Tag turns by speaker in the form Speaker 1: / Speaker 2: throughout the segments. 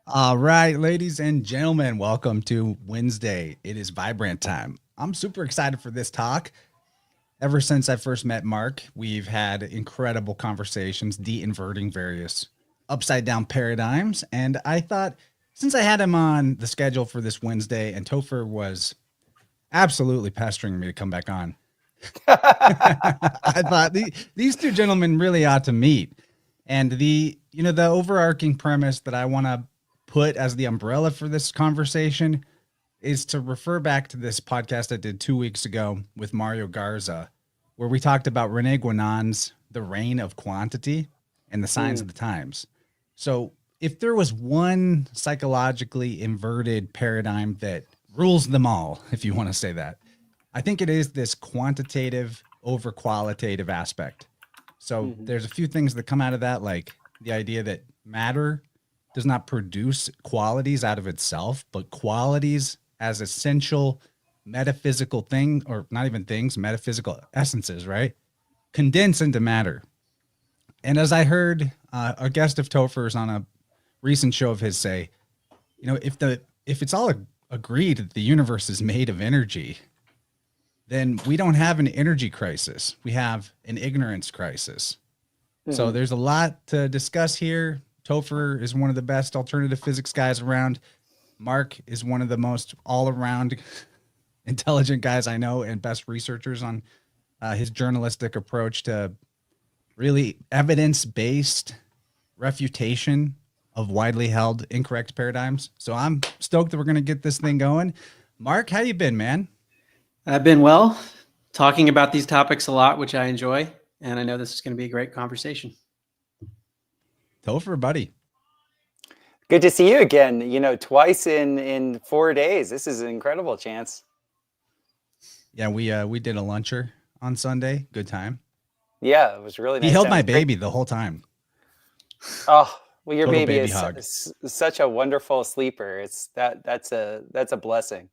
Speaker 1: All right, ladies and gentlemen, welcome to Wednesday. It is vibrant time. I'm super excited for this talk. Ever since I first met Mark, we've had incredible conversations, de-inverting various upside down paradigms. And I thought, since I had him on the schedule for this Wednesday, and Topher was absolutely pestering me to come back on, I thought these two gentlemen really ought to meet. And the overarching premise that I want to put as the umbrella for this conversation is to refer back to this podcast I did 2 weeks ago with Mario Garza, where we talked about Rene Guénon's The Reign of Quantity and the Signs of the Times. So if there was one psychologically inverted paradigm that rules them all, if you want to say that, I think it is this quantitative over qualitative aspect. So there's a few things that come out of that, like the idea that matter does not produce qualities out of itself, but qualities as essential metaphysical thing, or not even things, metaphysical essences, right? Condense into matter. And as I heard a guest of Topher's on a recent show of his say, if it's all agreed that the universe is made of energy, then we don't have an energy crisis. We have an ignorance crisis. So there's a lot to discuss here. Topher is one of the best alternative physics guys around. Mark is one of the most all-around intelligent guys I know and best researchers on his journalistic approach to really evidence-based refutation of widely held incorrect paradigms. So I'm stoked that we're going to get this thing going. Mark, how you been, man?
Speaker 2: I've been well, talking about these topics a lot, which I enjoy, and I know this is going to be a great conversation.
Speaker 1: Topher, buddy.
Speaker 3: Good to see you again. Twice in 4 days. This is incredible, Chance.
Speaker 1: Yeah, we did a luncher on Sunday. Good time.
Speaker 3: Yeah, it was really nice.
Speaker 1: He held my baby the whole time.
Speaker 3: Oh, well, your
Speaker 1: Total
Speaker 3: baby is
Speaker 1: hug.
Speaker 3: such a wonderful sleeper. That's a blessing.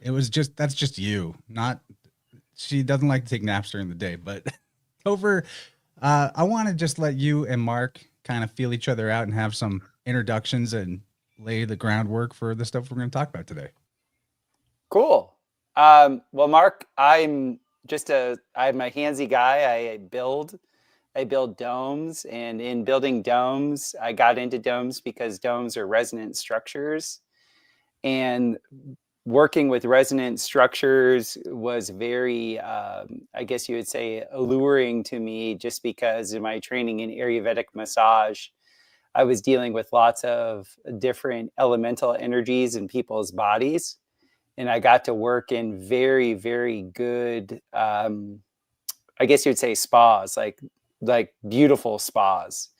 Speaker 1: That's just you. Not she doesn't like to take naps during the day, but Topher, I want to just let you and Mark kind of feel each other out and have some introductions and lay the groundwork for the stuff we're going to talk about today.
Speaker 3: Cool. Well, Mark, I'm a handsy guy. I build domes, and in building domes, I got into domes because domes are resonant structures, and working with resonant structures was very, I guess you would say, alluring to me, just because of my training in Ayurvedic massage. I was dealing with lots of different elemental energies in people's bodies, and I got to work in very, very good, I guess you would say, spas, like beautiful spas.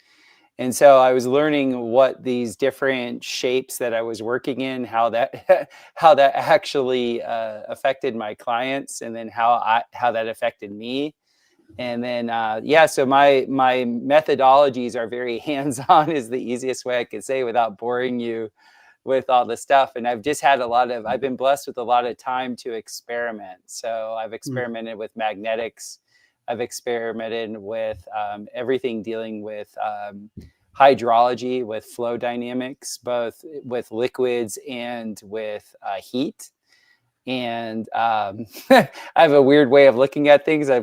Speaker 3: And so I was learning what these different shapes that I was working in, how that actually affected my clients, and then how that affected me. And then so my methodologies are very hands-on, is the easiest way I could say without boring you with all the stuff. And I've been blessed with a lot of time to experiment. So I've experimented with magnetics. I've experimented with everything dealing with hydrology, with flow dynamics, both with liquids and with heat. And I have a weird way of looking at things. I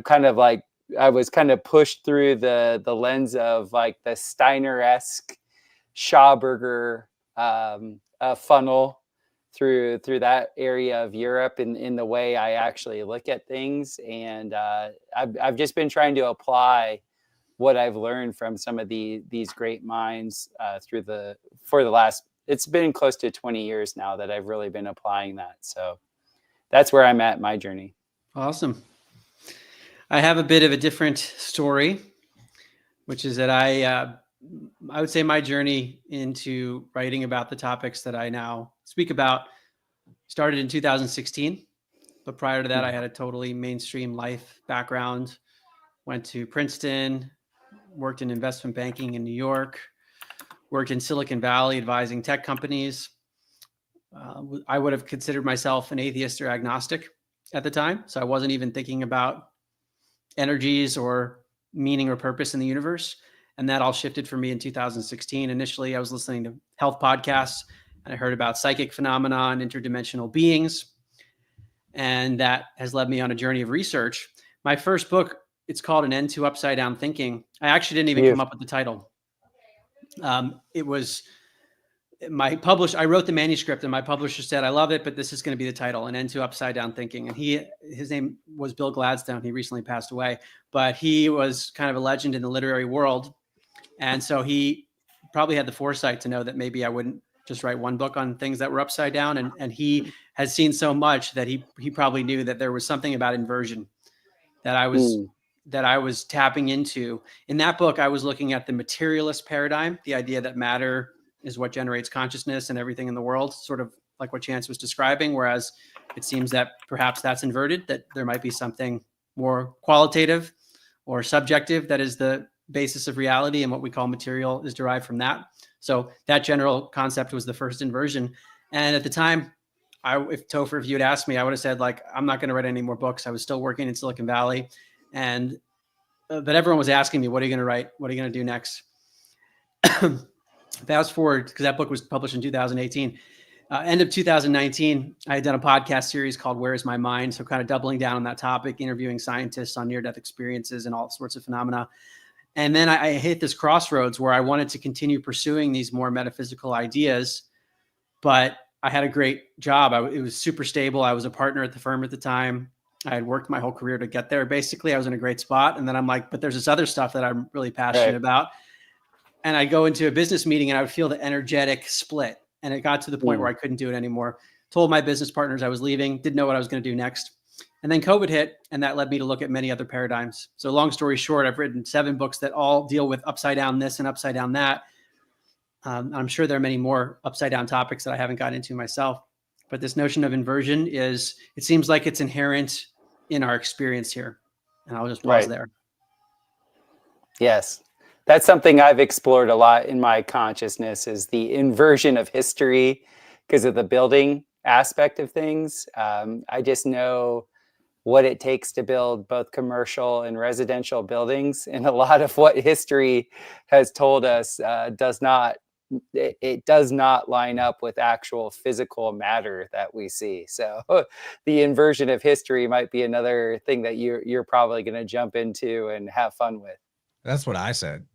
Speaker 3: was kind of pushed through the lens of like the Steiner-esque Schauberger funnel through that area of Europe in the way I actually look at things. And I've just been trying to apply what I've learned from some of these great minds it's been close to 20 years now that I've really been applying that. So that's where I'm at in my journey.
Speaker 2: Awesome. I have a bit of a different story, which is that I would say my journey into writing about the topics that I now speak about started in 2016. But prior to that, I had a totally mainstream life background, went to Princeton, worked in investment banking in New York, worked in Silicon Valley advising tech companies. I would have considered myself an atheist or agnostic at the time. So I wasn't even thinking about energies or meaning or purpose in the universe. And that all shifted for me in 2016. Initially, I was listening to health podcasts, and I heard about psychic phenomena and interdimensional beings. And that has led me on a journey of research. My first book, it's called An End to Upside Down Thinking. I actually didn't even come up with the title. It was I wrote the manuscript, and my publisher said, I love it, but this is going to be the title, An End to Upside Down Thinking. And his name was Bill Gladstone. He recently passed away, but he was kind of a legend in the literary world. And so he probably had the foresight to know that maybe I wouldn't just write one book on things that were upside down. And he has seen so much that he probably knew that there was something about inversion that I was tapping into. In that book, I was looking at the materialist paradigm, the idea that matter is what generates consciousness and everything in the world, sort of like what Chance was describing, whereas it seems that perhaps that's inverted, that there might be something more qualitative or subjective that is the basis of reality, and what we call material is derived from that. So that general concept was the first inversion. And at the time, if you had asked me, I would have said, like, I'm not going to write any more books. I was still working in Silicon Valley, but everyone was asking me, what are you going to write? What are you going to do next? Fast forward, because that book was published in 2018. End of 2019, I had done a podcast series called Where is My Mind? So kind of doubling down on that topic, interviewing scientists on near-death experiences and all sorts of phenomena. And then I hit this crossroads where I wanted to continue pursuing these more metaphysical ideas, but I had a great job. It was super stable. I was a partner at the firm at the time. I had worked my whole career to get there. Basically, I was in a great spot. And then I'm like, but there's this other stuff that I'm really passionate about. And I'd go into a business meeting and I would feel the energetic split. And it got to the point where I couldn't do it anymore. Told my business partners I was leaving, didn't know what I was going to do next. And then COVID hit, and that led me to look at many other paradigms. So long story short, I've written 7 books that all deal with upside down this and upside down that. I'm sure there are many more upside down topics that I haven't gotten into myself. But this notion of inversion it seems like it's inherent in our experience here. And I'll just pause there.
Speaker 3: Yes. That's something I've explored a lot in my consciousness, is the inversion of history because of the building aspect of things. I just know what it takes to build both commercial and residential buildings. And a lot of what history has told us does not line up with actual physical matter that we see. So the inversion of history might be another thing that you're probably going to jump into and have fun with.
Speaker 1: That's what I said.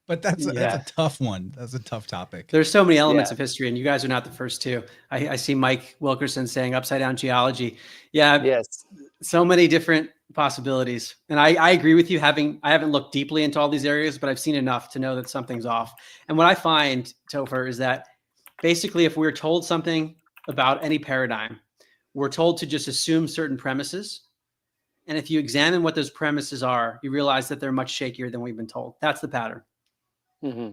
Speaker 1: But that's a tough one. That's a tough topic.
Speaker 2: There's so many elements of history, and you guys are not the first two. I see Mike Wilkerson saying upside down geology. Yeah.
Speaker 3: Yes.
Speaker 2: So many different possibilities. And I agree with you. I haven't looked deeply into all these areas, but I've seen enough to know that something's off. And what I find, Topher, is that basically if we're told something about any paradigm, we're told to just assume certain premises. And if you examine what those premises are, you realize that they're much shakier than we've been told. That's the pattern.
Speaker 3: Mm-hmm.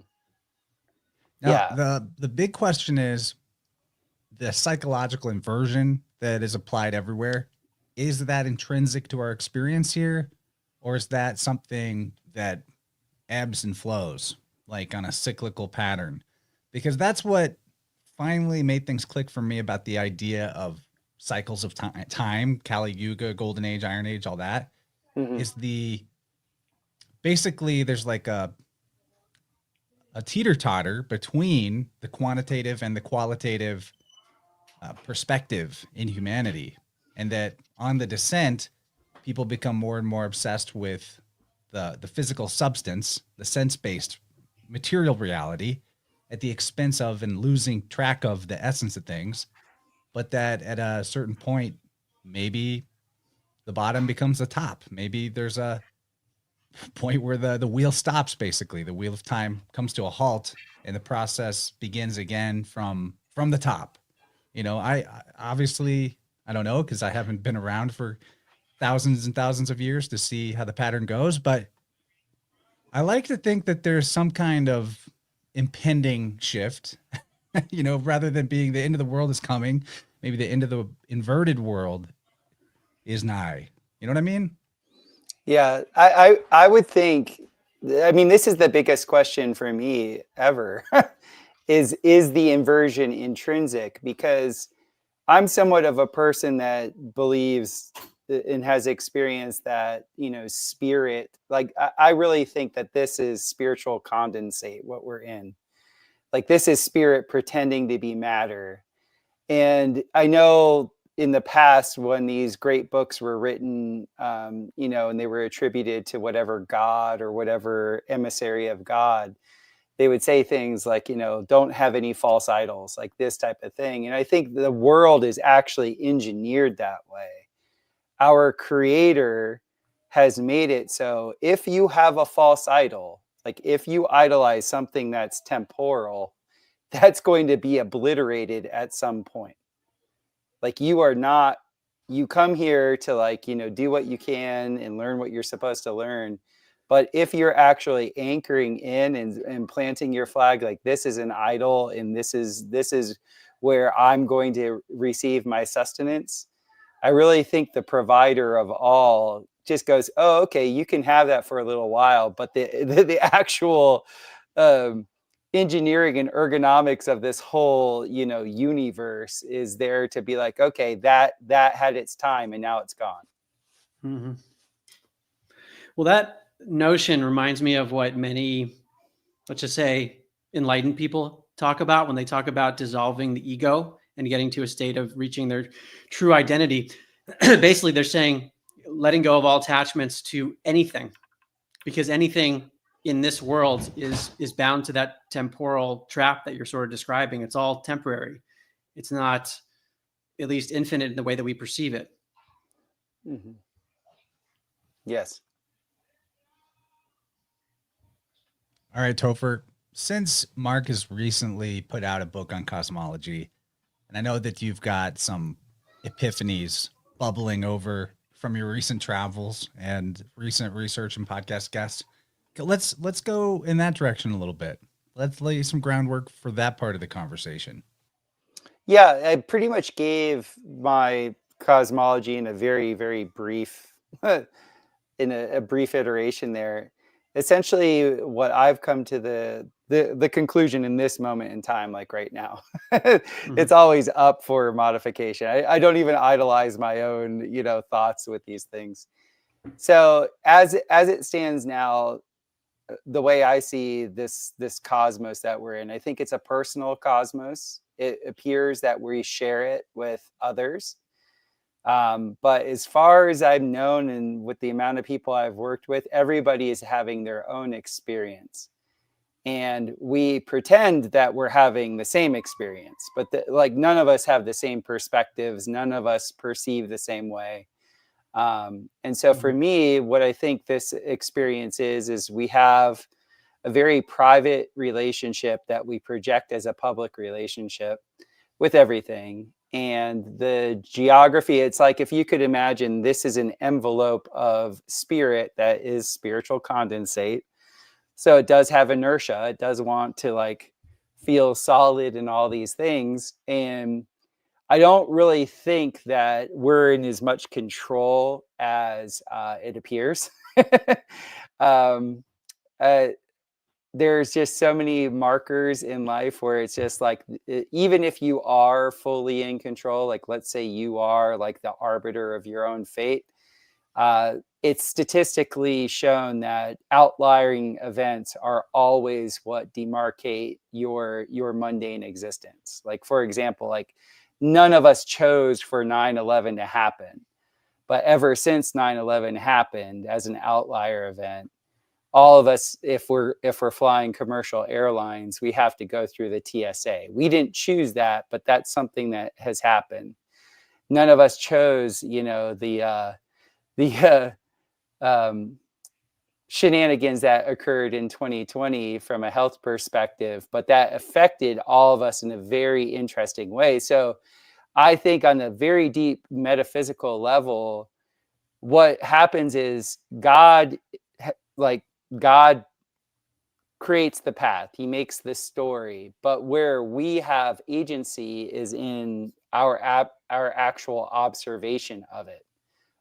Speaker 1: Now, the big question is the psychological inversion that is applied everywhere. Is that intrinsic to our experience here? Or is that something that ebbs and flows, like on a cyclical pattern? Because that's what finally made things click for me about the idea of cycles of time, Kali Yuga, Golden Age, Iron Age, all that. Is basically there's like a teeter-totter between the quantitative and the qualitative perspective in humanity. And that on the descent, people become more and more obsessed with the physical substance, the sense-based material reality, at the expense of and losing track of the essence of things. But that at a certain point, maybe the bottom becomes the top. Maybe there's a point where the wheel stops, basically. The wheel of time comes to a halt and the process begins again from the top. You know, I obviously, I don't know, because I haven't been around for thousands and thousands of years to see how the pattern goes, but I like to think that there's some kind of impending shift, you know, rather than being the end of the world is coming, maybe the end of the inverted world is nigh. You know what I mean?
Speaker 3: Yeah, I would think, I mean, this is the biggest question for me ever, is the inversion intrinsic? Because I'm somewhat of a person that believes and has experienced that, spirit. Like I really think that this is spiritual condensate, what we're in. Like this is spirit pretending to be matter. And I know in the past when these great books were written, and they were attributed to whatever God or whatever emissary of God, they would say things like, don't have any false idols, like this type of thing. And I think the world is actually engineered that way. Our creator has made it so if you have a false idol, like if you idolize something that's temporal, that's going to be obliterated at some point. Like you come here to do what you can and learn what you're supposed to learn. But if you're actually anchoring in and planting your flag, like this is an idol and this is where I'm going to receive my sustenance, I really think the provider of all just goes, oh, okay, you can have that for a little while. But the actual engineering and ergonomics of this whole, universe is there to be like, okay, that had its time and now it's gone.
Speaker 2: Mm-hmm. Well, that notion reminds me of what many, let's just say, enlightened people talk about when they talk about dissolving the ego and getting to a state of reaching their true identity. Basically, they're saying letting go of all attachments to anything, because anything in this world is bound to that temporal trap that you're sort of describing. It's all temporary. It's not, at least, infinite in the way that we perceive it.
Speaker 3: Mm-hmm. Yes.
Speaker 1: All right, Topher, since Mark has recently put out a book on cosmology, and I know that you've got some epiphanies bubbling over from your recent travels and recent research and podcast guests, let's go in that direction a little bit. Let's lay some groundwork for that part of the conversation.
Speaker 3: Yeah, I pretty much gave my cosmology in a very, very brief, in a brief iteration there. Essentially, what I've come to the conclusion in this moment in time, like right now, it's always up for modification. I don't even idolize my own, thoughts with these things. So as it stands now, the way I see this cosmos that we're in, I think it's a personal cosmos. It appears that we share it with others. But as far as I've known and with the amount of people I've worked with, everybody is having their own experience. And we pretend that we're having the same experience, but none of us have the same perspectives. None of us perceive the same way. And so for me, what I think this experience is we have a very private relationship that we project as a public relationship with everything. And the geography, it's like if you could imagine this is an envelope of spirit that is spiritual condensate. So it does have inertia. It does want to feel solid and all these things. And I don't really think that we're in as much control as it appears. There's just so many markers in life where it's just even if you are fully in control, like let's say you are like the arbiter of your own fate, it's statistically shown that outliering events are always what demarcate your mundane existence. Like, for example, none of us chose for 9/11 to happen, but ever since 9/11 happened as an outlier event, all of us, if we're flying commercial airlines, we have to go through the TSA. We didn't choose that, but that's something that has happened. None of us chose, the shenanigans that occurred in 2020 from a health perspective, but that affected all of us in a very interesting way. So I think on a very deep metaphysical level, what happens is God creates the path. He makes the story, but where we have agency is in our actual observation of it,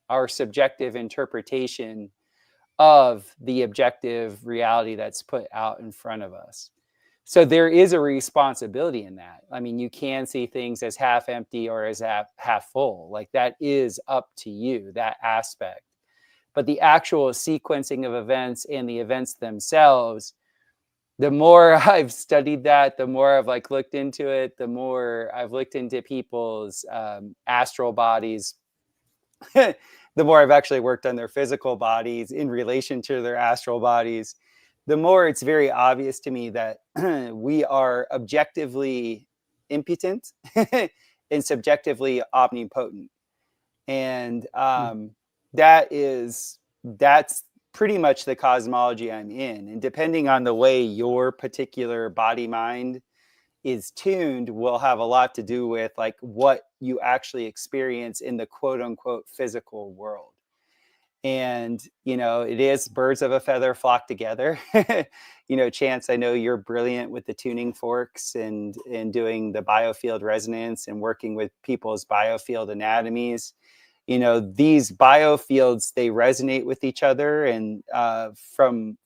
Speaker 3: our subjective interpretation of the objective reality that's put out in front of us. So there is a responsibility in that. I mean, you can see things as half empty or as half full. Like that is up to you, that aspect. But the actual sequencing of events and the events themselves, the more I've studied that, the more I've like looked into it, the more I've looked into people's astral bodies, the more I've actually worked on their physical bodies in relation to their astral bodies, the more it's very obvious to me that we are objectively impotent and subjectively omnipotent. And that's pretty much the cosmology I'm in. And depending on the way your particular body mind is tuned will have a lot to do with like what you actually experience in the quote unquote physical world. And, you know, it is birds of a feather flock together. You know, Chance, I know you're brilliant with the tuning forks and doing the biofield resonance and working with people's biofield anatomies. You know, these biofields, they resonate with each other. And from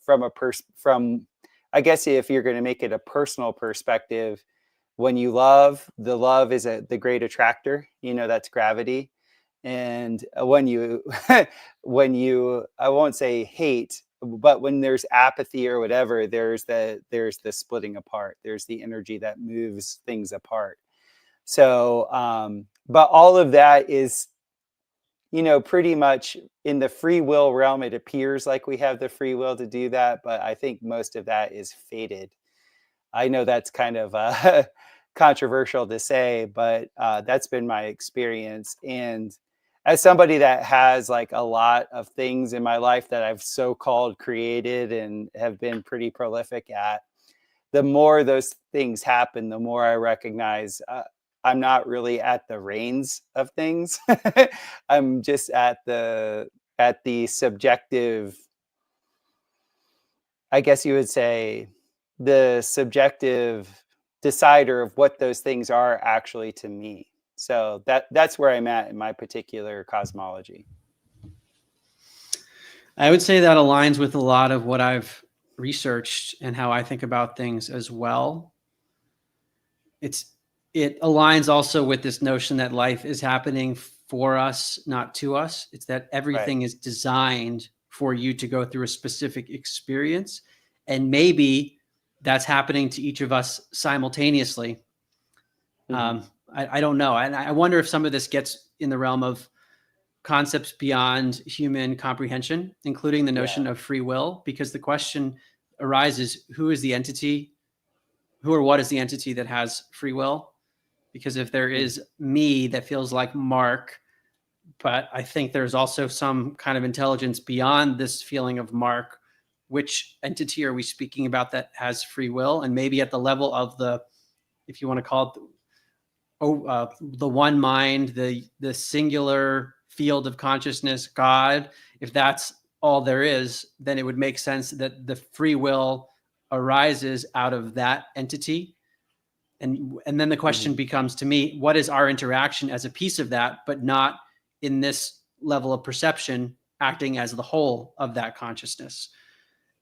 Speaker 3: I guess if you're going to make it a personal perspective, when you love, the love is the great attractor, you know, that's gravity. And when you, I won't say hate, but when there's apathy or whatever, there's the splitting apart. There's the energy that moves things apart. So, but all of that is, you know, pretty much in the free will realm. It appears like we have the free will to do that, but I think most of that is fated. I know that's kind of controversial to say, but that's been my experience. And as somebody that has like a lot of things in my life that I've so-called created and have been pretty prolific at, the more those things happen, the more I recognize I'm not really at the reins of things. I'm just at the subjective, I guess you would say, the subjective decider of what those things are actually to me. So that's where I'm at in my particular cosmology.
Speaker 2: I would say that aligns with a lot of what I've researched and how I think about things as well. It aligns also with this notion that life is happening for us, not to us. It's that everything is designed for you to go through a specific experience. And maybe that's happening to each of us simultaneously. Mm-hmm. I don't know. And I wonder if some of this gets in the realm of concepts beyond human comprehension, including the notion of free will, because the question arises, who is the entity? Who or what is the entity that has free will? Because if there is me that feels like Mark, but I think there's also some kind of intelligence beyond this feeling of Mark, which entity are we speaking about that has free will? And maybe at the level of the, if you want to call it the one mind, the singular field of consciousness, God, if that's all there is, then it would make sense that the free will arises out of that entity. And then the question becomes to me, what is our interaction as a piece of that, but not in this level of perception, acting as the whole of that consciousness?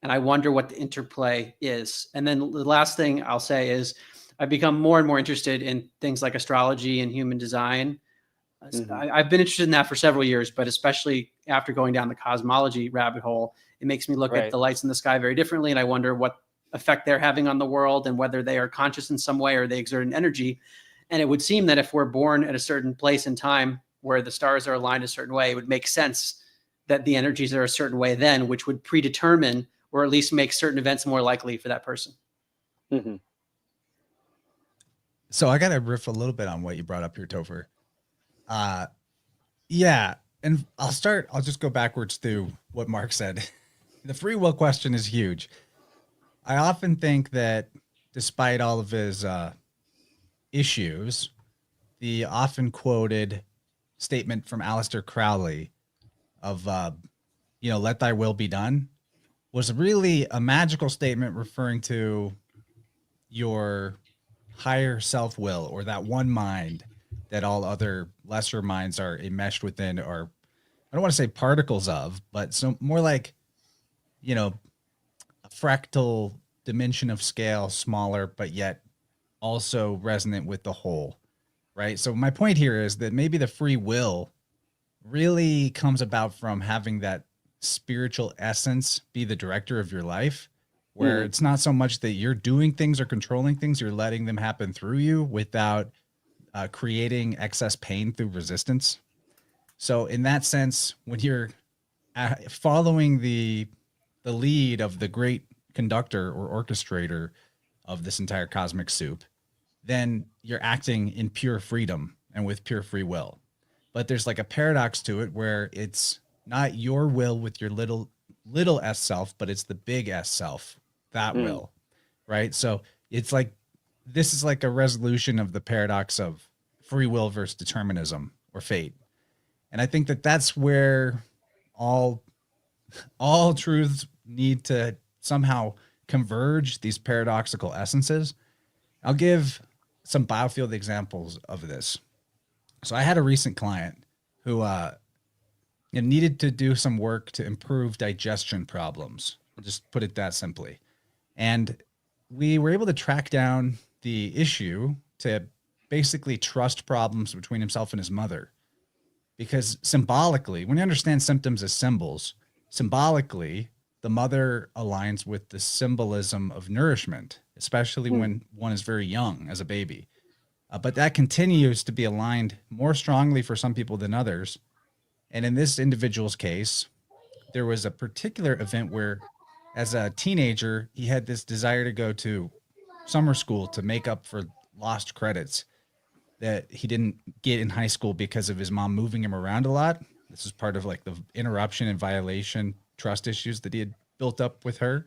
Speaker 2: And I wonder what the interplay is. And then the last thing I'll say is I've become more and more interested in things like astrology and human design. I've been interested in that for several years, but especially after going down the cosmology rabbit hole, it makes me look at the lights in the sky very differently. And I wonder what effect they're having on the world and whether they are conscious in some way or they exert an energy. And it would seem that if we're born at a certain place in time where the stars are aligned a certain way, it would make sense that the energies are a certain way then, which would predetermine or at least make certain events more likely for that person.
Speaker 3: Mm-hmm.
Speaker 1: So I got to riff a little bit on what you brought up here, Topher. Yeah. And I'll just go backwards through what Mark said. The free will question is huge. I often think that despite all of his issues, the often quoted statement from Aleister Crowley of, let thy will be done was really a magical statement referring to your higher self-will, or that one mind that all other lesser minds are enmeshed within, or I don't want to say particles of, but so more like, a fractal dimension of scale, smaller, but yet also resonant with the whole, right? So my point here is that maybe the free will really comes about from having that spiritual essence be the director of your life, where it's not so much that you're doing things or controlling things, you're letting them happen through you without creating excess pain through resistance. So in that sense, when you're following the lead of the great conductor or orchestrator of this entire cosmic soup, then you're acting in pure freedom and with pure free will. But there's like a paradox to it where it's not your will with your little s self, but it's the big S self, that will, right? So it's like, this is like a resolution of the paradox of free will versus determinism or fate. And I think that that's where all truths need to somehow converge, these paradoxical essences. I'll give some Biofield examples of this. So I had a recent client who needed to do some work to improve digestion problems. I'll just put it that simply. And we were able to track down the issue to basically trust problems between himself and his mother. Because symbolically, when you understand symptoms as symbols, symbolically, the mother aligns with the symbolism of nourishment, especially when one is very young as a baby. But that continues to be aligned more strongly for some people than others. And in this individual's case, there was a particular event where, as a teenager, he had this desire to go to summer school to make up for lost credits that he didn't get in high school because of his mom moving him around a lot. This is part of like the interruption and violation trust issues that he had built up with her.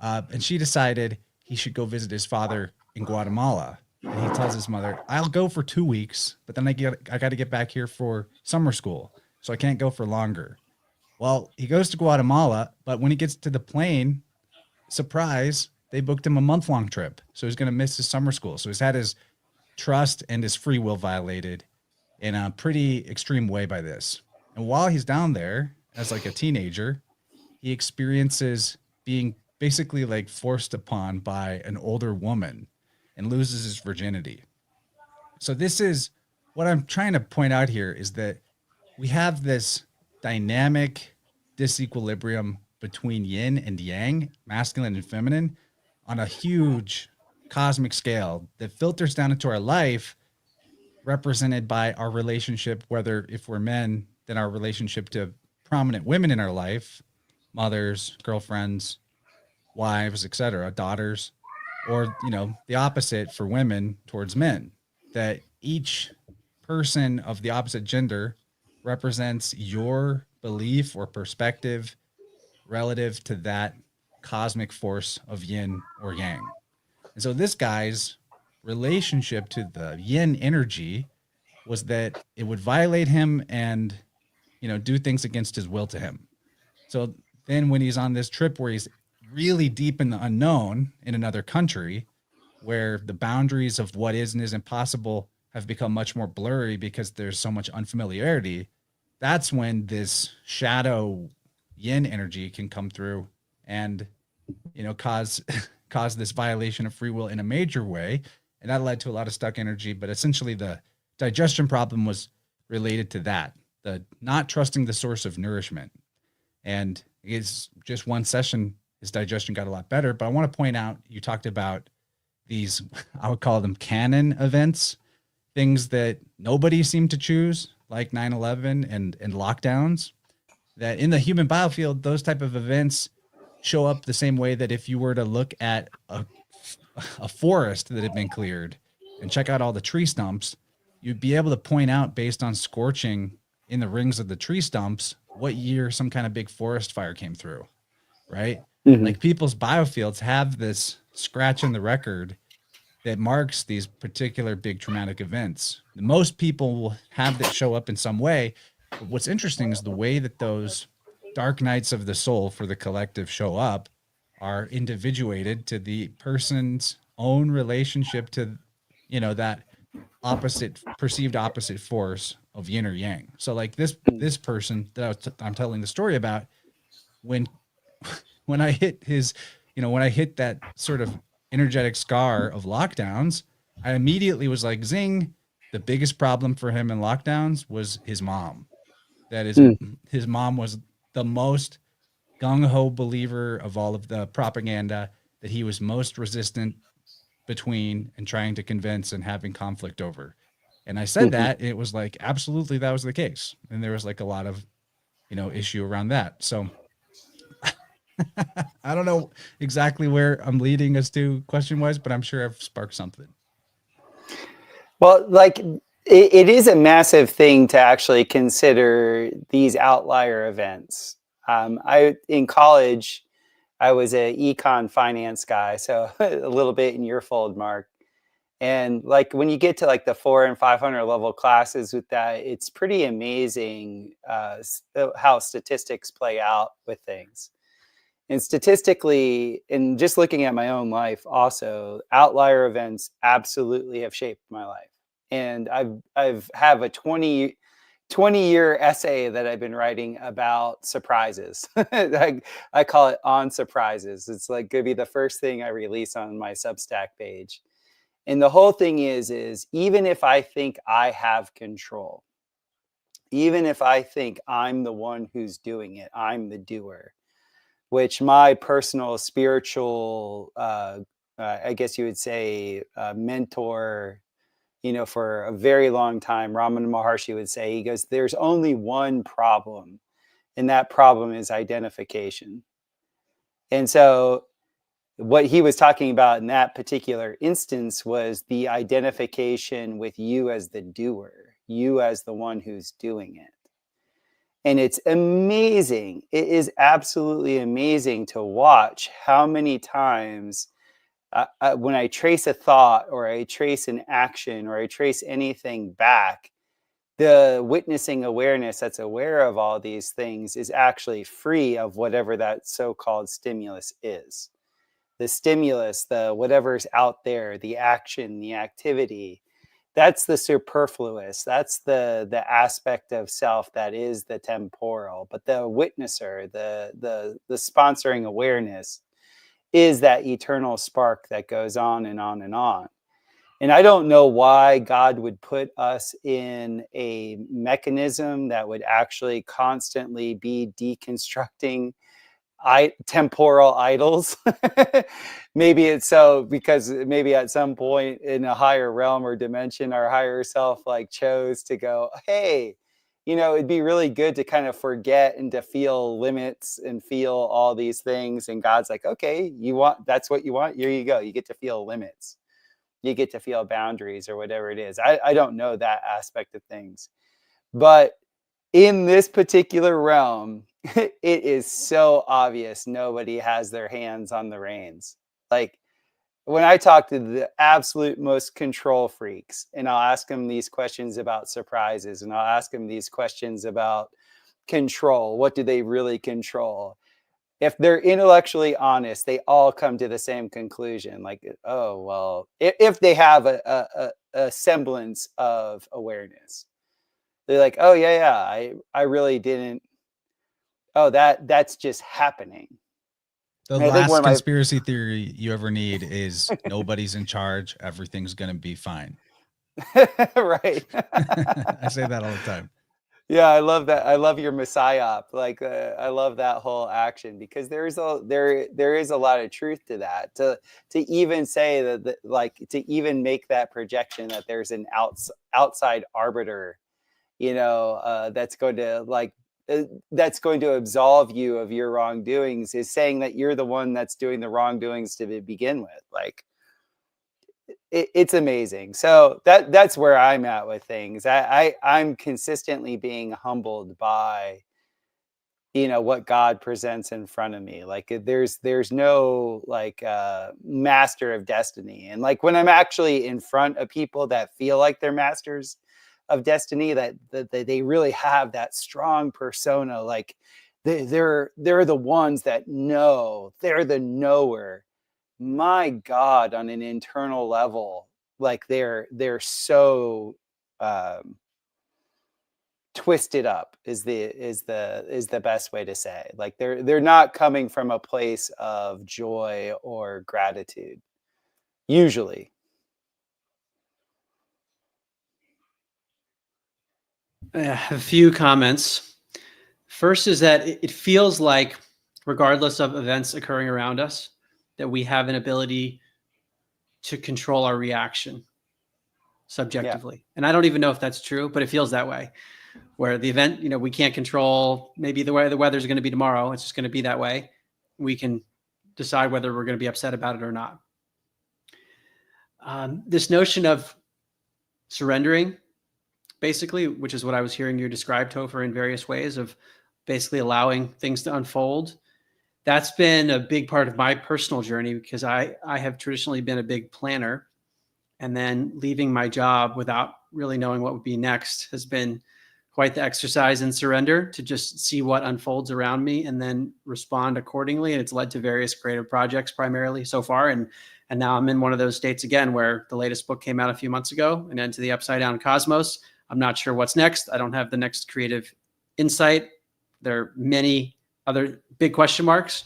Speaker 1: And she decided he should go visit his father in Guatemala. And he tells his mother, I'll go for 2 weeks, but then I got to get back here for summer school, so I can't go for longer. Well, he goes to Guatemala, but when he gets to the plane, surprise, they booked him a month-long trip. So he's going to miss his summer school. So he's had his trust and his free will violated in a pretty extreme way by this. And while he's down there as like a teenager, he experiences being basically like forced upon by an older woman and loses his virginity. So this is what I'm trying to point out here, is that we have this dynamic disequilibrium between yin and yang, masculine and feminine, on a huge cosmic scale that filters down into our life, represented by our relationship, whether if we're men, then our relationship to prominent women in our life, mothers, girlfriends, wives, etc., daughters, or, you know, the opposite for women towards men, that each person of the opposite gender represents your belief or perspective relative to that cosmic force of yin or yang. And so this guy's relationship to the yin energy was that it would violate him and, you know, do things against his will to him. So then when he's on this trip where he's really deep in the unknown in another country, where the boundaries of what is and isn't possible have become much more blurry because there's so much unfamiliarity, that's when this shadow yin energy can come through and, you know, cause this violation of free will in a major way. And that led to a lot of stuck energy. But essentially the digestion problem was related to that, the not trusting the source of nourishment. And it's just one session, his digestion got a lot better. But I want to point out, you talked about these, I would call them canon events, things that nobody seemed to choose, like 9/11 and lockdowns, that in the human biofield, those type of events show up the same way that if you were to look at a forest that had been cleared and check out all the tree stumps, you'd be able to point out, based on scorching in the rings of the tree stumps, what year some kind of big forest fire came through, right? Like people's biofields have this scratch in the record that marks these particular big traumatic events. Most people will have that show up in some way. But what's interesting is the way that those dark nights of the soul for the collective show up are individuated to the person's own relationship to, you know, that perceived opposite force of yin or yang. So like this person that I'm telling the story about, when I hit his, you know, when I hit that sort of energetic scar of lockdowns, I immediately was like, zing. The biggest problem for him in lockdowns was his mom. That is, his mom was the most gung-ho believer of all of the propaganda that he was most resistant between and trying to convince and having conflict over. And I said that, and it was like, absolutely, that was the case. And there was like a lot of, issue around that. So I don't know exactly where I'm leading us to question-wise, but I'm sure I've sparked something.
Speaker 3: Well, like it is a massive thing to actually consider these outlier events. In college, I was an econ finance guy, so a little bit in your fold, Mark. And like when you get to like the 400 and 500 level classes with that, it's pretty amazing how statistics play out with things. And statistically, and just looking at my own life, also outlier events absolutely have shaped my life. And I've have a 20-year essay that I've been writing about surprises. I call it On Surprises. It's like going to be the first thing I release on my Substack page. And the whole thing is even if I think I have control, even if I think I'm the one who's doing it, I'm the doer, which my personal spiritual, I guess you would say, mentor, for a very long time, Ramana Maharshi would say, he goes, there's only one problem, and that problem is identification. And so what he was talking about in that particular instance was the identification with you as the doer, you as the one who's doing it. And it's amazing. It is absolutely amazing to watch how many times when I trace a thought or I trace an action or I trace anything back, the witnessing awareness that's aware of all these things is actually free of whatever that so-called stimulus is. The stimulus, the whatever's out there, the action, the activity, that's the superfluous. That's the aspect of self that is the temporal. But the witnesser, the sponsoring awareness is that eternal spark that goes on and on and on. And I don't know why God would put us in a mechanism that would actually constantly be deconstructing temporal idols. Maybe it's so because maybe at some point in a higher realm or dimension, our higher self like chose to go, hey, it'd be really good to kind of forget and to feel limits and feel all these things. And God's like, okay, that's what you want. Here you go. You get to feel limits. You get to feel boundaries or whatever it is. I don't know that aspect of things. But in this particular realm, it is so obvious nobody has their hands on the reins. Like when I talk to the absolute most control freaks, and I'll ask them these questions about surprises, and I'll ask them these questions about control. What do they really control? If they're intellectually honest, they all come to the same conclusion. Like, oh, well, if they have a semblance of awareness, they're like, oh, yeah, I really didn't. Oh, that's just happening.
Speaker 1: The last conspiracy theory you ever need is nobody's in charge. Everything's going to be fine.
Speaker 3: Right.
Speaker 1: I say that all the time.
Speaker 3: Yeah, I love that. I love your messiah. Like, I love that whole action because there is a lot of truth to that. To even say that, like, to even make that projection that there's an outside arbiter, that's going to that's going to absolve you of your wrongdoings is saying that you're the one that's doing the wrongdoings to begin with. Like, it's amazing. So that's where I'm at with things. I'm consistently being humbled by, what God presents in front of me. Like there's no like master of destiny. And like when I'm actually in front of people that feel like they're masters of destiny, that they really have that strong persona, like they're the ones that know, they're the knower. My God, on an internal level, like they're so twisted up is the best way to say. Like they're not coming from a place of joy or gratitude, usually.
Speaker 2: I have a few comments. First is that it feels like, regardless of events occurring around us, that we have an ability to control our reaction subjectively. Yeah. And I don't even know if that's true, but it feels that way, where the event, we can't control maybe the way the weather's going to be tomorrow. It's just going to be that way. We can decide whether we're going to be upset about it or not. This notion of surrendering, basically, which is what I was hearing you describe, Topher, in various ways of basically allowing things to unfold. That's been a big part of my personal journey, because I have traditionally been a big planner, and then leaving my job without really knowing what would be next has been quite the exercise in surrender, to just see what unfolds around me and then respond accordingly. And it's led to various creative projects primarily so far. And now I'm in one of those states again, where the latest book came out a few months ago, and Into the Upside Down Cosmos. I'm not sure what's next. I don't have the next creative insight. There are many other big question marks,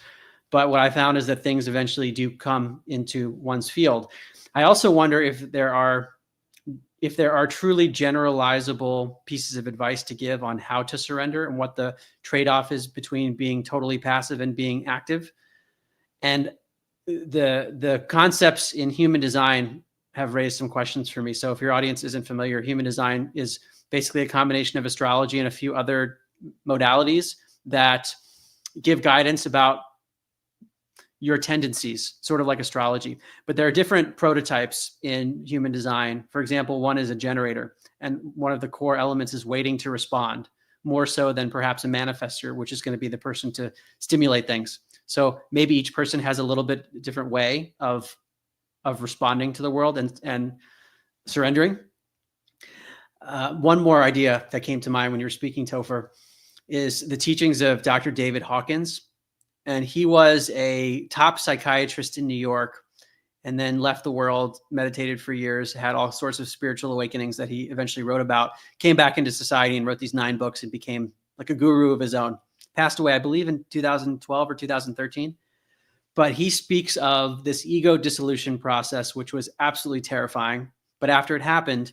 Speaker 2: but what I found is that things eventually do come into one's field. I also wonder if there are truly generalizable pieces of advice to give on how to surrender, and what the trade-off is between being totally passive and being active. And the concepts in human design have raised some questions for me. So if your audience isn't familiar, human design is basically a combination of astrology and a few other modalities that give guidance about your tendencies, sort of like astrology. But there are different prototypes in human design. For example, one is a generator, and one of the core elements is waiting to respond, more so than perhaps a manifester, which is going to be the person to stimulate things. So maybe each person has a little bit different way of responding to the world and surrendering. One more idea that came to mind when you were speaking, Topher, is the teachings of Dr. David Hawkins. And he was a top psychiatrist in New York, and then left the world, meditated for years, had all sorts of spiritual awakenings that he eventually wrote about, came back into society and wrote these 9 books and became like a guru of his own. Passed away, I believe, in 2012 or 2013. But he speaks of this ego dissolution process, which was absolutely terrifying. But after it happened,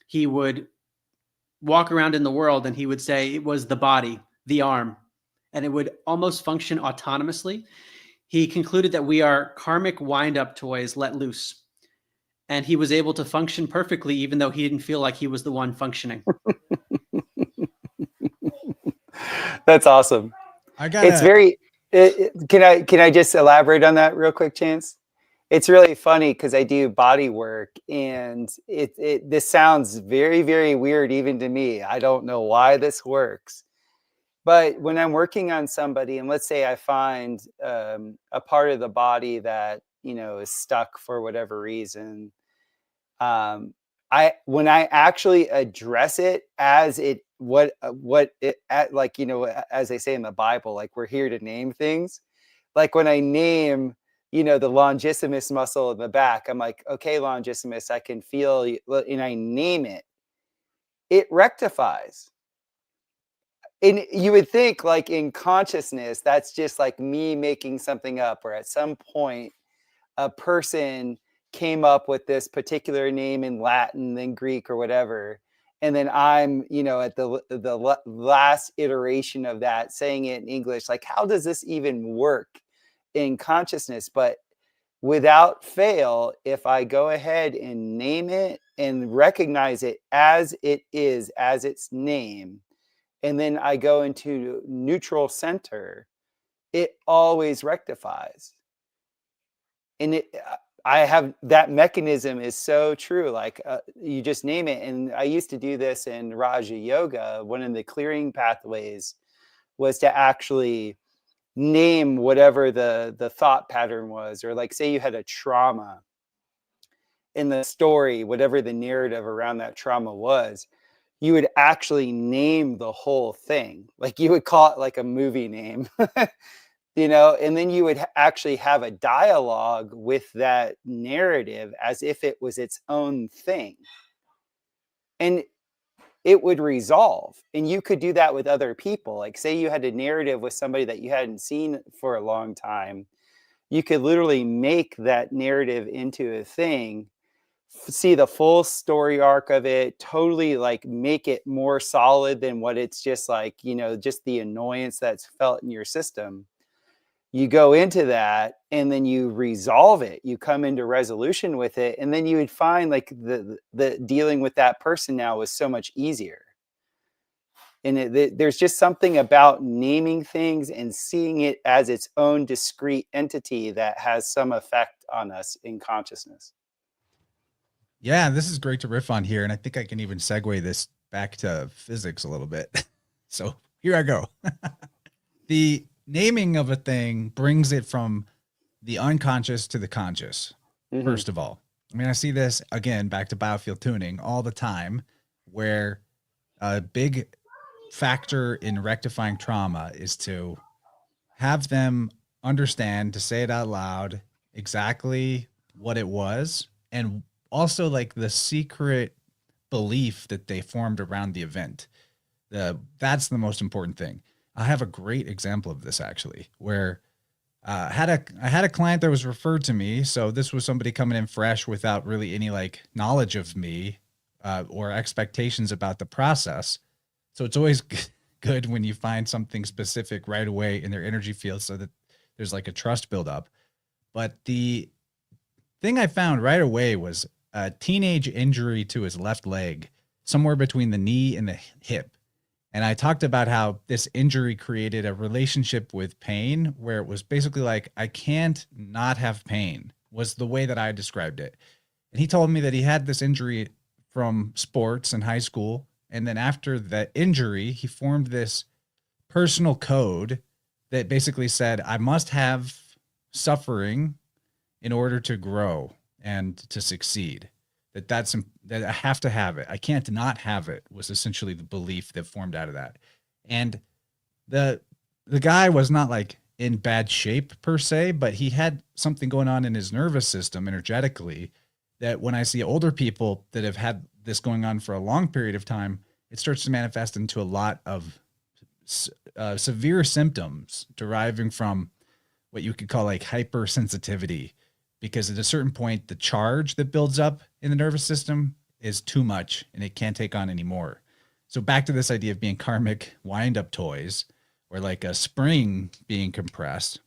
Speaker 2: he would walk around in the world and he would say it was the body, the arm, and it would almost function autonomously. He concluded that we are karmic wind-up toys let loose. And he was able to function perfectly, even though he didn't feel like he was the one functioning.
Speaker 3: That's awesome. It's very... Can I just elaborate on that real quick, Chance? It's really funny because I do body work, and this sounds very, very weird even to me. I don't know why this works. But when I'm working on somebody, and let's say I find a part of the body that, is stuck for whatever reason, when I actually address it as it, as they say in the Bible, like we're here to name things. Like when I name, the longissimus muscle in the back, I'm like, okay, longissimus, I can feel, and I name it, it rectifies. And you would think, like, in consciousness, that's just like me making something up, or at some point a person came up with this particular name in Latin, then Greek, or whatever, and then I'm, at the last iteration of that, saying it in English. Like, how does this even work in consciousness? But without fail, if I go ahead and name it and recognize it as it is, as its name, and then I go into neutral center, it always rectifies. And I have that mechanism is so true. Like you just name it. And I used to do this in Raja Yoga. One of the clearing pathways was to actually name whatever the thought pattern was, or like say you had a trauma in the story, whatever the narrative around that trauma was, you would actually name the whole thing. Like you would call it like a movie name, and then you would actually have a dialogue with that narrative as if it was its own thing. And it would resolve. And you could do that with other people. Like say you had a narrative with somebody that you hadn't seen for a long time. You could literally make that narrative into a thing see the full story arc of it, totally like make it more solid than what it's just like, just the annoyance that's felt in your system. You go into that and then you resolve it. You come into resolution with it. And then you would find like the dealing with that person now is so much easier. And there's just something about naming things and seeing it as its own discrete entity that has some effect on us in consciousness.
Speaker 1: Yeah, this is great to riff on here. And I think I can even segue this back to physics a little bit. So here I go. The naming of a thing brings it from the unconscious to the conscious, first of all. I mean, I see this, again, back to biofield tuning all the time, where a big factor in rectifying trauma is to have them understand, to say it out loud, exactly what it was, and also like the secret belief that they formed around the event. That's the most important thing. I have a great example of this actually, where I had a client that was referred to me. So this was somebody coming in fresh without really any like knowledge of me or expectations about the process. So it's always good when you find something specific right away in their energy field so that there's like a trust buildup. But the thing I found right away was a teenage injury to his left leg, somewhere between the knee and the hip. And I talked about how this injury created a relationship with pain where it was basically like, I can't not have pain, was the way that I described it. And he told me that he had this injury from sports in high school. And then after the injury, he formed this personal code that basically said, I must have suffering in order to grow and to succeed. That I have to have it. I can't not have it, was essentially the belief that formed out of that. And the guy was not like in bad shape per se, but he had something going on in his nervous system energetically that when I see older people that have had this going on for a long period of time, it starts to manifest into a lot of severe symptoms deriving from what you could call like hypersensitivity. Because at a certain point, the charge that builds up in the nervous system is too much and it can't take on anymore. So back to this idea of being karmic wind-up toys or like a spring being compressed,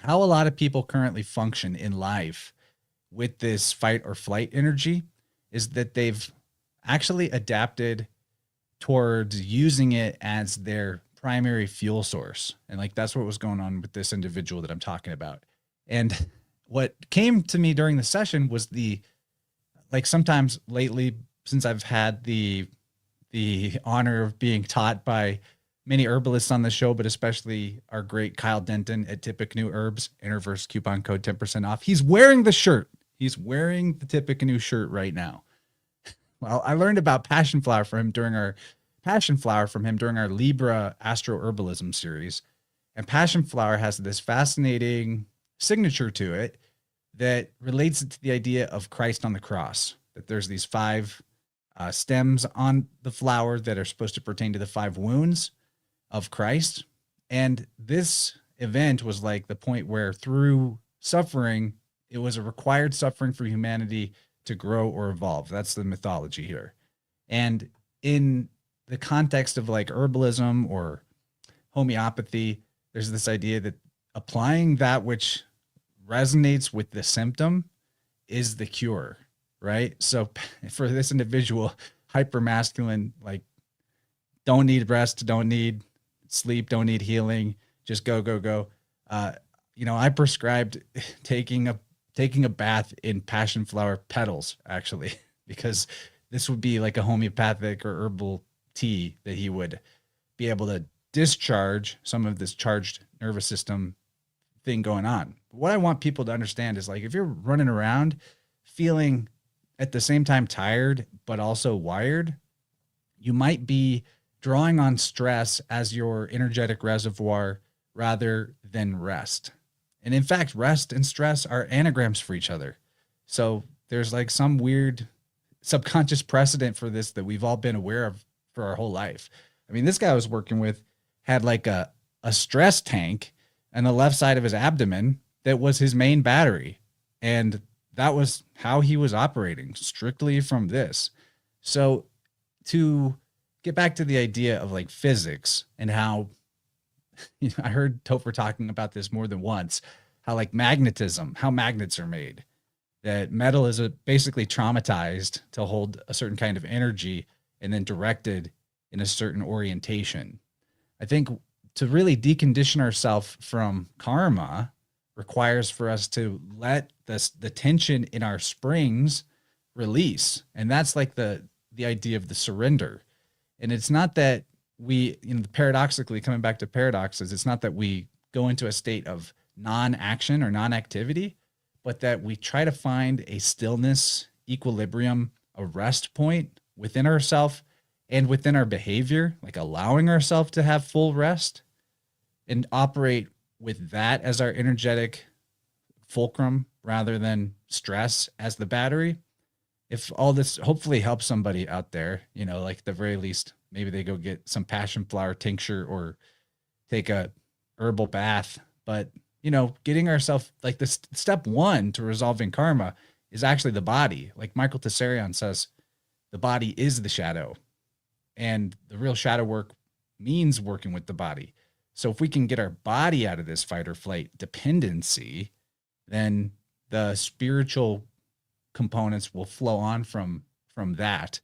Speaker 1: how a lot of people currently function in life with this fight or flight energy is that they've actually adapted towards using it as their primary fuel source. And like, that's what was going on with this individual that I'm talking about. And what came to me during the session was like sometimes lately, since I've had the honor of being taught by many herbalists on the show, but especially our great Kyle Denton at Typic New Herbs, InnerVerse coupon code 10% off. He's wearing the shirt. He's wearing the Typic New shirt right now. Well, I learned about passion flower from him during our Libra Astro Herbalism series. And passion flower has this fascinating signature to it that relates it to the idea of Christ on the cross, that there's these 5 stems on the flower that are supposed to pertain to the 5 wounds of Christ. And this event was like the point where through suffering, it was a required suffering for humanity to grow or evolve. That's the mythology here. And in the context of like herbalism or homeopathy, there's this idea that applying that which resonates with the symptom is the cure, right? So for this individual, hypermasculine, like don't need rest, don't need sleep, don't need healing, just go. I prescribed taking a bath in passion flower petals actually, because this would be like a homeopathic or herbal tea that he would be able to discharge some of this charged nervous system thing going on. What I want people to understand is like, if you're running around feeling at the same time tired, but also wired, you might be drawing on stress as your energetic reservoir rather than rest. And in fact, rest and stress are anagrams for each other. So there's like some weird subconscious precedent for this that we've all been aware of for our whole life. I mean, this guy I was working with had like a stress tank on the left side of his abdomen that was his main battery. And that was how he was operating, strictly from this. So to get back to the idea of like physics and how, I heard Topher talking about this more than once, how like magnetism, how magnets are made, that metal is basically traumatized to hold a certain kind of energy and then directed in a certain orientation. I think to really decondition ourselves from karma requires for us to let the tension in our springs release. And that's like the idea of the surrender. And it's not that we, paradoxically, coming back to paradoxes, it's not that we go into a state of non-action or non-activity, but that we try to find a stillness, equilibrium, a rest point within ourselves and within our behavior, like allowing ourselves to have full rest and operate with that as our energetic fulcrum rather than stress as the battery. If all this hopefully helps somebody out there, like at the very least, maybe they go get some passion flower tincture or take a herbal bath. But, getting ourselves, like the step one to resolving karma is actually the body. Like Michael Tessarion says, the body is the shadow, and the real shadow work means working with the body. So if we can get our body out of this fight or flight dependency, then the spiritual components will flow on from that.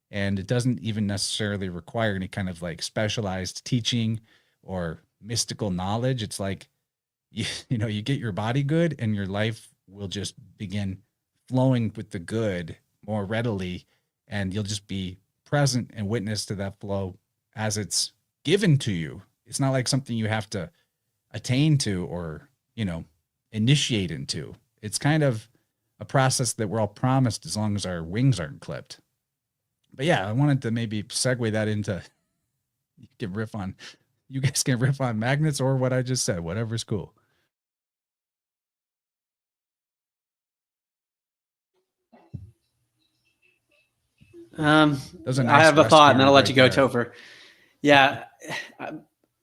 Speaker 1: And it doesn't even necessarily require any kind of like specialized teaching or mystical knowledge. It's like, you get your body good and your life will just begin flowing with the good more readily. And you'll just be present and witness to that flow as it's given to you. It's not like something you have to attain to or, initiate into. It's kind of a process that we're all promised as long as our wings aren't clipped. But yeah, I wanted to maybe segue that into, you guys can riff on magnets or what I just said, whatever's cool.
Speaker 2: I have a thought and then I'll let you go, Topher. Yeah.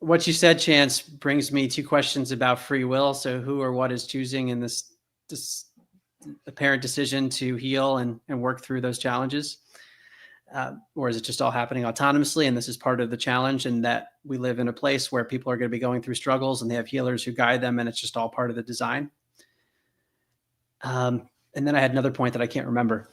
Speaker 2: What you said, Chance, brings me to questions about free will. So who or what is choosing in this apparent decision to heal and work through those challenges? Or is it just all happening autonomously? And this is part of the challenge, and that we live in a place where people are going to be going through struggles and they have healers who guide them, and it's just all part of the design. And then I had another point that I can't remember.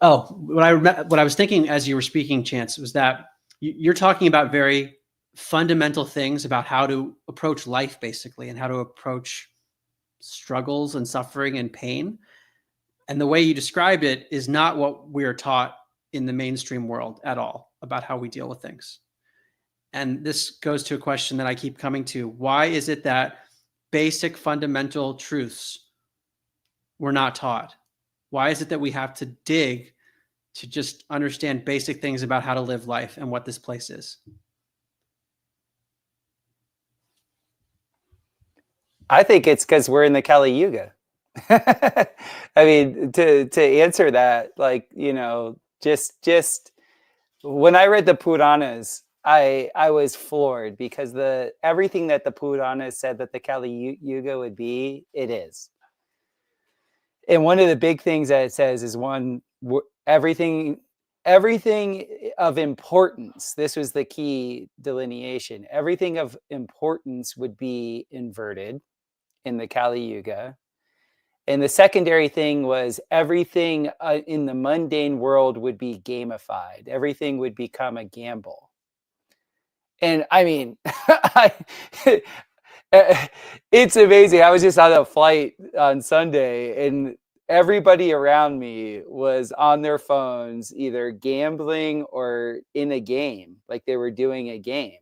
Speaker 2: Oh, what I was thinking as you were speaking, Chance, was that you're talking about very fundamental things about how to approach life, basically, and how to approach struggles and suffering and pain. And the way you described it is not what we are taught in the mainstream world at all about how we deal with things. And this goes to a question that I keep coming to. Why is it that basic fundamental truths we're not taught? Why is it that we have to dig to just understand basic things about how to live life and what this place is?
Speaker 3: I think it's because we're in the Kali Yuga. I mean, to answer that, like, just when I read the Puranas, I was floored because everything that the Puranas said that the Kali Yuga would be, it is. And one of the big things that it says is everything of importance. This was the key delineation. Everything of importance would be inverted in the Kali Yuga. And the secondary thing was everything in the mundane world would be gamified. Everything would become a gamble. And I mean, it's amazing. I was just on a flight on Sunday and everybody around me was on their phones, either gambling or in a game, like they were doing a game.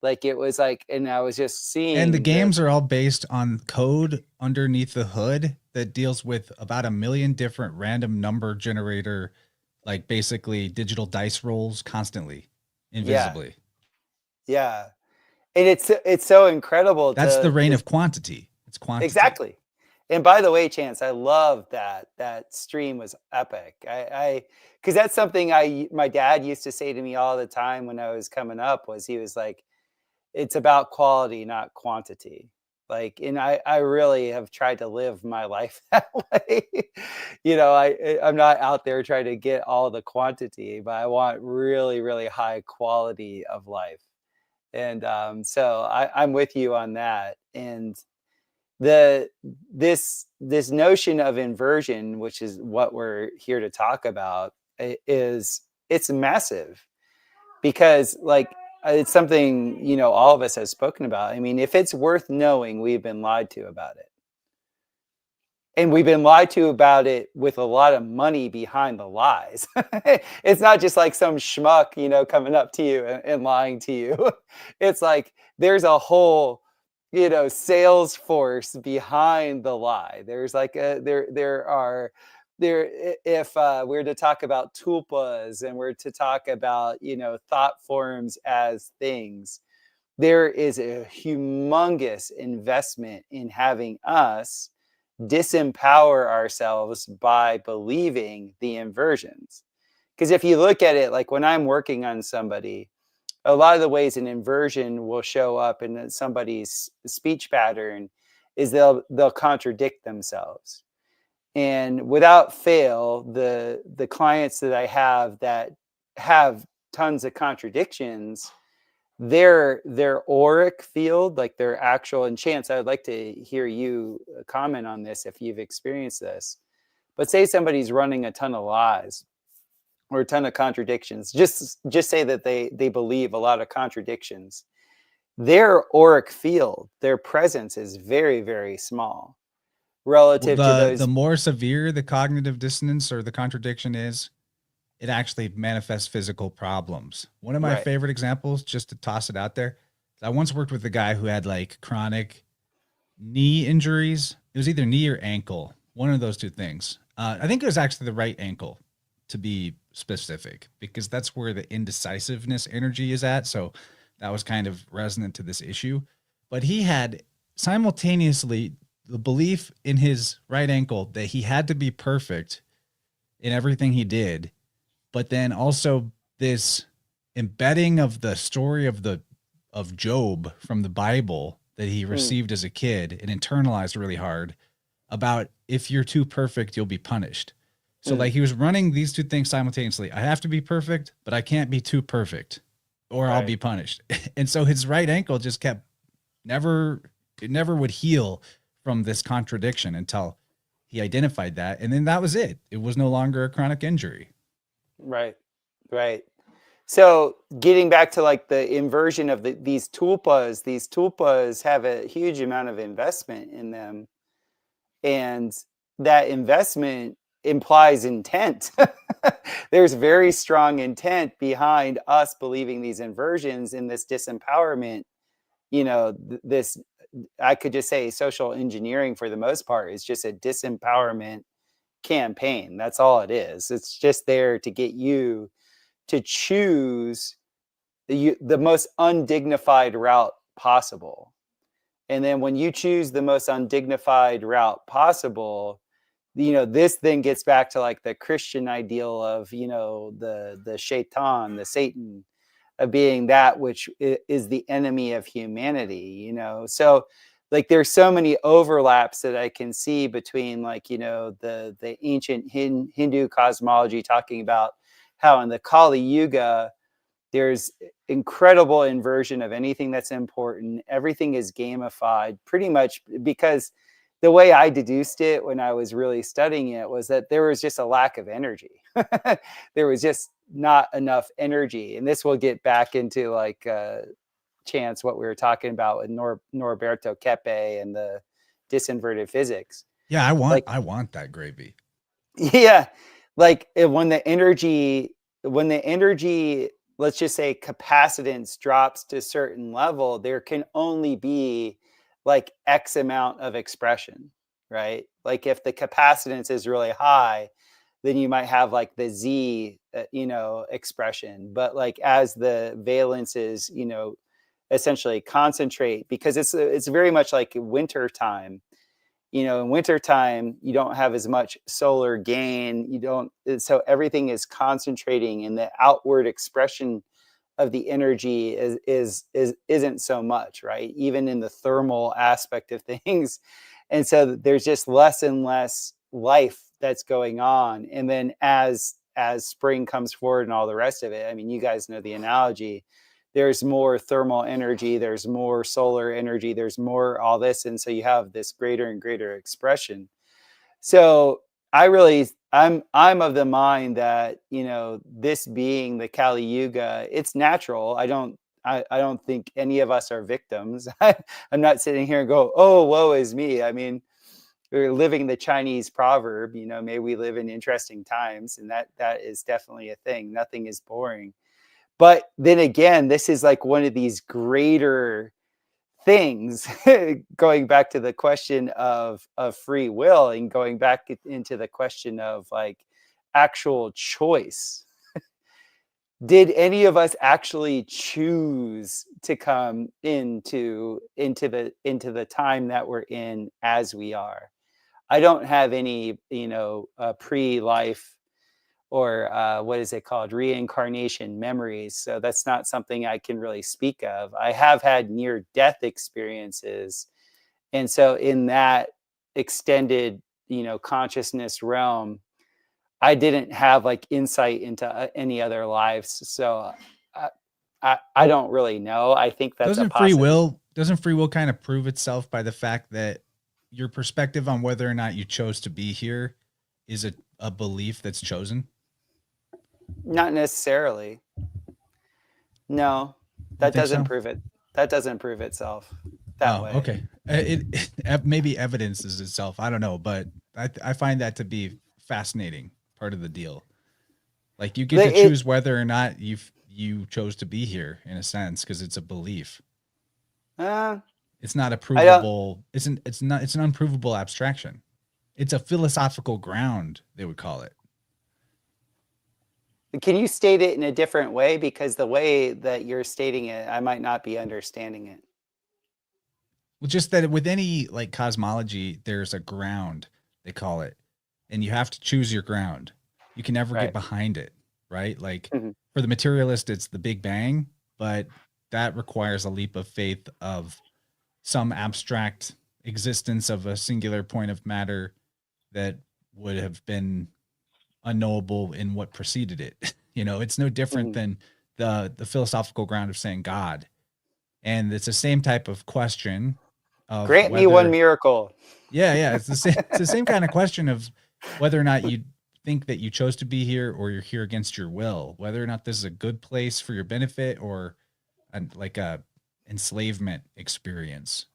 Speaker 3: Like it was like, and I was just seeing.
Speaker 1: And the games are all based on code underneath the hood that deals with about 1 million different random number generator, like basically digital dice rolls constantly, invisibly.
Speaker 3: Yeah. And it's so incredible.
Speaker 1: That's the reign of quantity. It's quantity.
Speaker 3: Exactly. And by the way, Chance, I love that stream was epic. Because that's something my dad used to say to me all the time when I was coming up, was he was like, it's about quality, not quantity. Like, and I really have tried to live my life that way. I'm not out there trying to get all the quantity, but I want really, really high quality of life. And so I'm with you on that. And the this notion of inversion, which is what we're here to talk about, it's massive, because like it's something all of us have spoken about. I mean, if it's worth knowing, we've been lied to about it, and we've been lied to about it with a lot of money behind the lies. It's not just like some schmuck coming up to you and lying to you. It's like there's a whole sales force behind the lie. There's like if we're to talk about tulpas, and we're to talk about thought forms as things, there is a humongous investment in having us disempower ourselves by believing the inversions. Because if you look at it, like when I'm working on somebody, a lot of the ways an inversion will show up in somebody's speech pattern is they'll contradict themselves. And without fail, the clients that I have that have tons of contradictions, their auric field, like their actual, and Chance, I would like to hear you comment on this if you've experienced this. But say somebody's running a ton of lies or a ton of contradictions, just say that they believe a lot of contradictions. Their auric field, their presence is very, very small relative to those.
Speaker 1: The more severe the cognitive dissonance or the contradiction is, it actually manifests physical problems. One of my favorite examples, just to toss it out there, I once worked with a guy who had like chronic knee injuries. It was either knee or ankle, one of those two things. I think it was actually the right ankle, to be specific, because that's where the indecisiveness energy is at. So that was kind of resonant to this issue. But he had simultaneously the belief in his right ankle that he had to be perfect in everything he did, but then also this embedding of the story of Job from the Bible that he received as a kid and internalized really hard about, if you're too perfect, you'll be punished. So like he was running these two things simultaneously. I have to be perfect, but I can't be too perfect or I'll be punished. And so his right ankle just kept never would heal from this contradiction until he identified that. And then that was it. It was no longer a chronic injury.
Speaker 3: Right. So getting back to like the inversion of these tulpas have a huge amount of investment in them. And that investment implies intent. There's very strong intent behind us believing these inversions in this disempowerment. This, I could just say social engineering for the most part is just a disempowerment campaign. That's all it is. It's just there to get you to choose the most undignified route possible. And then when you choose the most undignified route possible, this then gets back to like the Christian ideal of, the shaitan, the Satan, of being that which is the enemy of humanity, So like there's so many overlaps that I can see between like, the ancient Hindu cosmology talking about how in the Kali Yuga, there's incredible inversion of anything that's important. Everything is gamified pretty much, because the way I deduced it when I was really studying it was that there was just a lack of energy. There was just not enough energy. And this will get back into like Chance, what we were talking about with Norberto Keppe and the disinverted physics.
Speaker 1: Yeah, I want that gravy.
Speaker 3: Yeah. Like when the energy, let's just say capacitance drops to a certain level, there can only be like X amount of expression, right? Like if the capacitance is really high, then you might have like the Z, expression. But like as the valences, essentially concentrate, because it's very much like winter time. In wintertime, you don't have as much solar gain. So everything is concentrating, and the outward expression energy isn't so much, right? Even in the thermal aspect of things. And so there's just less and less life that's going on. And then as spring comes forward and all the rest of it, I mean, you guys know the analogy. There's more thermal energy, there's more solar energy, there's more all this. And so you have this greater and greater expression. So I'm of the mind that, this being the Kali Yuga, it's natural. I don't think any of us are victims. I'm not sitting here and go, oh, woe is me. I mean, we're living the Chinese proverb, may we live in interesting times. And that is definitely a thing. Nothing is boring. But then again, this is like one of these greater things, going back to the question of free will and going back into the question of like actual choice. Did any of us actually choose to come into the time that we're in as we are? I don't have any, pre-life or what is it called? Reincarnation memories. So that's not something I can really speak of. I have had near-death experiences. And so in that extended, consciousness realm, I didn't have like insight into any other lives. So I don't really know. I think that's
Speaker 1: doesn't free will kind of prove itself by the fact that your perspective on whether or not you chose to be here is a belief that's chosen?
Speaker 3: Not necessarily. No, that doesn't prove it. That doesn't prove itself that way.
Speaker 1: Okay. It maybe evidences itself. I don't know, but I find that to be fascinating part of the deal. Like you get to choose whether or not you chose to be here in a sense, because it's a belief. It's not a provable. It's an unprovable abstraction. It's a philosophical ground, they would call it.
Speaker 3: Can you state it in a different way? Because the way that you're stating it, I might not be understanding it.
Speaker 1: Well, just that with any like cosmology, there's a ground, they call it, and you have to choose your ground. You can never get behind it, right? Like for the materialist, it's the Big Bang, but that requires a leap of faith of some abstract existence of a singular point of matter that would have been unknowable in what preceded it. It's no different than the philosophical ground of saying God. And it's the same type of question of
Speaker 3: grant me one miracle.
Speaker 1: Yeah. It's the same kind of question of whether or not you think that you chose to be here or you're here against your will, whether or not this is a good place for your benefit or like a enslavement experience.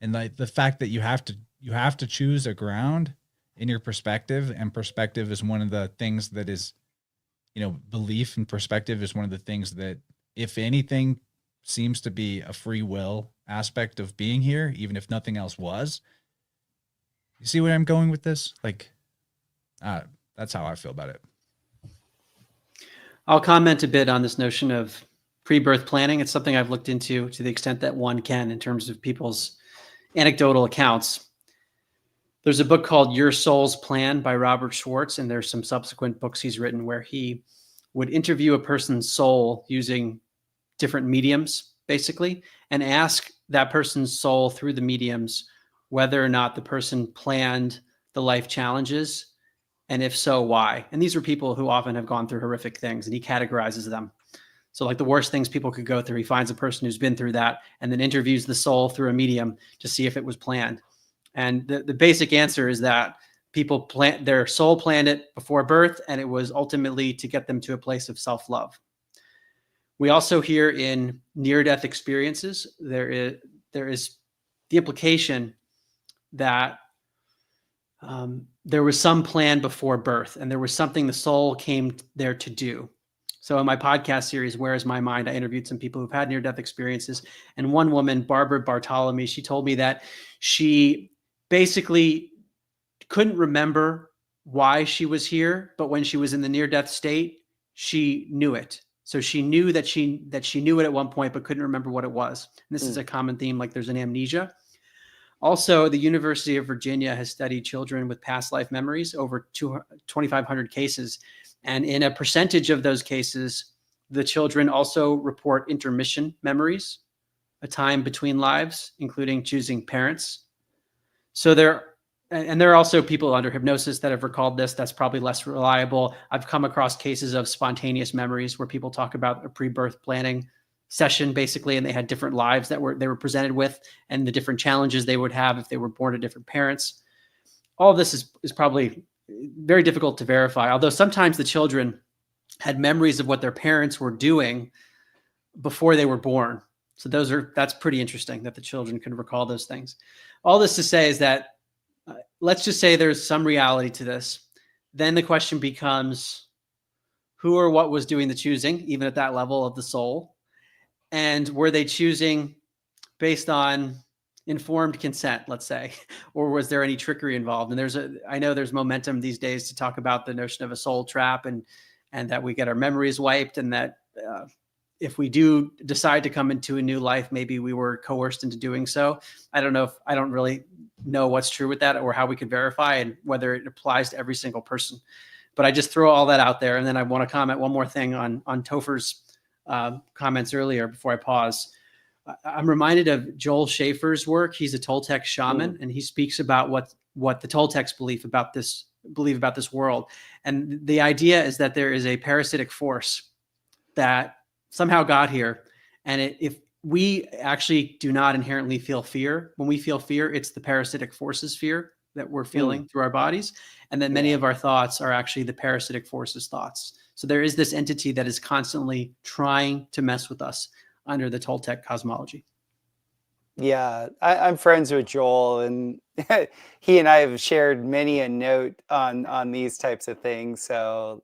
Speaker 1: And like the fact that you have to choose a ground in your perspective, and perspective is one of the things that is, belief and perspective is one of the things that, if anything, seems to be a free will aspect of being here, even if nothing else was. You see where I'm going with this? Like, that's how I feel about it.
Speaker 2: I'll comment a bit on this notion of pre-birth planning. It's something I've looked into to the extent that one can in terms of people's anecdotal accounts. There's a book called Your Soul's Plan by Robert Schwartz, and there's some subsequent books he's written where he would interview a person's soul using different mediums, basically, and ask that person's soul through the mediums whether or not the person planned the life challenges, and if so, why. And these are people who often have gone through horrific things, and he categorizes them. So like the worst things people could go through, he finds a person who's been through that and then interviews the soul through a medium to see if it was planned. And the basic answer is that people their soul planned it before birth, and it was ultimately to get them to a place of self-love. We also hear in near-death experiences, there is the implication that there was some plan before birth, and there was something the soul came there to do. So in my podcast series, Where is My Mind? I interviewed some people who've had near-death experiences. And one woman, Barbara Bartolome, she told me that she basically couldn't remember why she was here, but when she was in the near-death state, she knew it. So she knew that she knew it at one point, but couldn't remember what it was. And this is a common theme, like there's an amnesia. Also, the University of Virginia has studied children with past life memories, over 2,500 cases. And in a percentage of those cases, the children also report intermission memories, a time between lives, including choosing parents. So there are also people under hypnosis that have recalled this. That's probably less reliable. I've come across cases of spontaneous memories where people talk about a pre-birth planning session, basically, and they had different lives that they were presented with, and the different challenges they would have if they were born to different parents. All of this is probably very difficult to verify, although sometimes the children had memories of what their parents were doing before they were born. So that's pretty interesting that the children can recall those things. All this to say is that let's just say there's some reality to this. Then the question becomes, who or what was doing the choosing, even at that level of the soul? And were they choosing based on informed consent, let's say, or was there any trickery involved? And I know there's momentum these days to talk about the notion of a soul trap and that we get our memories wiped, and that if we do decide to come into a new life, maybe we were coerced into doing so. I don't really know what's true with that or how we could verify and whether it applies to every single person. But I just throw all that out there. And then I want to comment one more thing on Topher's comments earlier before I pause. I'm reminded of Joel Schaefer's work. He's a Toltec shaman, and he speaks about what the Toltecs believe about this world. And the idea is that there is a parasitic force that somehow got here. And if we actually do not inherently feel fear, when we feel fear, it's the parasitic forces fear that we're feeling through our bodies. And then many of our thoughts are actually the parasitic forces thoughts. So there is this entity that is constantly trying to mess with us under the Toltec cosmology.
Speaker 3: Yeah, I'm friends with Joel, and he and I have shared many a note on these types of things. So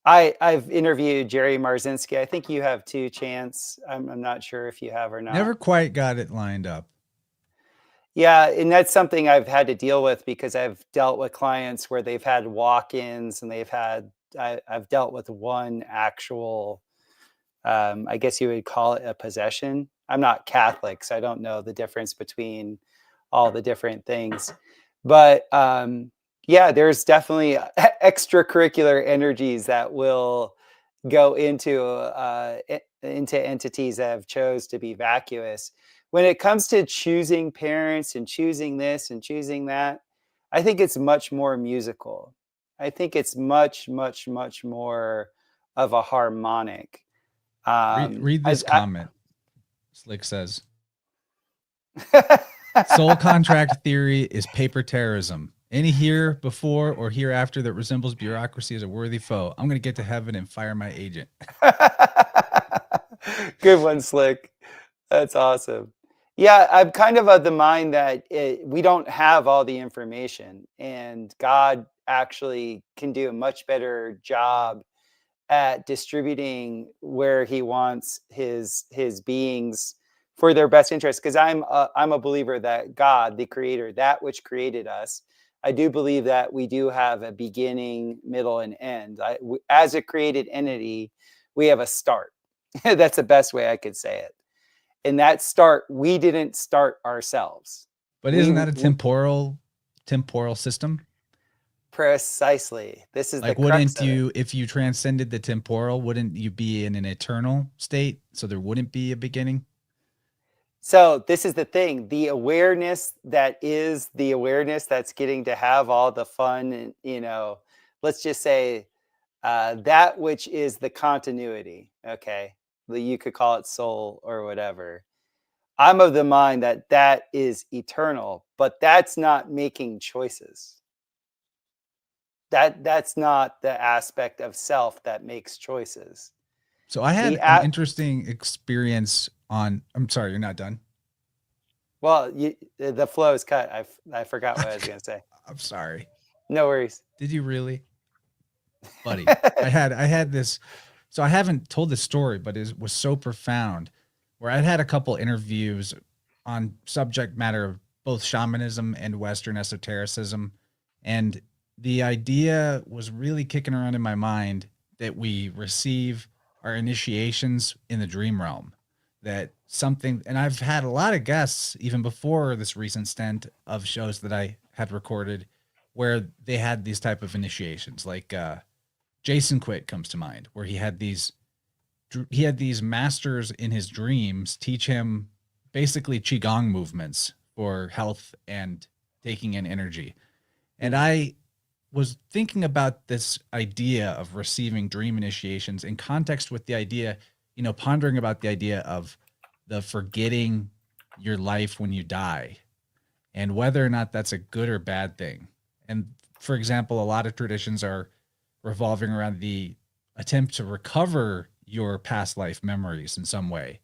Speaker 3: I've interviewed Jerry Marzinski. I think you have too, Chance. I'm not sure if you have or not.
Speaker 1: Never quite got it lined up.
Speaker 3: Yeah, and that's something I've had to deal with because I've dealt with clients where they've had walk-ins, and I've dealt with one actual, I guess you would call it a possession. I'm not Catholic, so I don't know the difference between all the different things. But yeah, there's definitely extracurricular energies that will go into entities that have chose to be vacuous. When it comes to choosing parents and choosing this and choosing that, I think it's much more musical. I think it's much, much, much more of a harmonic.
Speaker 1: Read this comment. Slick says, soul contract theory is paper terrorism. Any here before or hereafter that resembles bureaucracy is a worthy foe. I'm going to get to heaven and fire my agent.
Speaker 3: Good one, Slick. That's awesome. Yeah, I'm kind of the mind that we don't have all the information, and God actually can do a much better job at distributing where he wants his beings for their best interest. Because I'm a believer that God, the creator, that which created us, I do believe that we do have a beginning, middle, and end. As a created entity, we have a start. That's the best way I could say it. And that start, we didn't start ourselves.
Speaker 1: But isn't that a temporal system?
Speaker 3: Precisely. This is
Speaker 1: like,
Speaker 3: the
Speaker 1: wouldn't you, if you transcended the temporal, wouldn't you be in an eternal state? So there wouldn't be a beginning?
Speaker 3: So this is the thing, the awareness that is the awareness that's getting to have all the fun and, let's just say that which is the continuity. Okay. You could call it soul or whatever. I'm of the mind that that is eternal, but that's not making choices. That's not the aspect of self that makes choices.
Speaker 1: So I had an interesting experience on, I'm sorry, you're not done.
Speaker 3: Well, the flow is cut. I forgot what I was going to say.
Speaker 1: I'm sorry.
Speaker 3: No worries.
Speaker 1: Did you really? Buddy, I had this, so I haven't told this story, but it was so profound, where I'd had a couple interviews on subject matter of both shamanism and Western esotericism. And the idea was really kicking around in my mind that we receive our initiations in the dream realm, that something, and I've had a lot of guests even before this recent stint of shows that I had recorded where they had these type of initiations, like Jason Quick comes to mind, where he had these masters in his dreams teach him basically qigong movements for health and taking in energy. And I was thinking about this idea of receiving dream initiations in context with the idea, pondering about the idea of the forgetting your life when you die and whether or not that's a good or bad thing. And for example, a lot of traditions are revolving around the attempt to recover your past life memories in some way.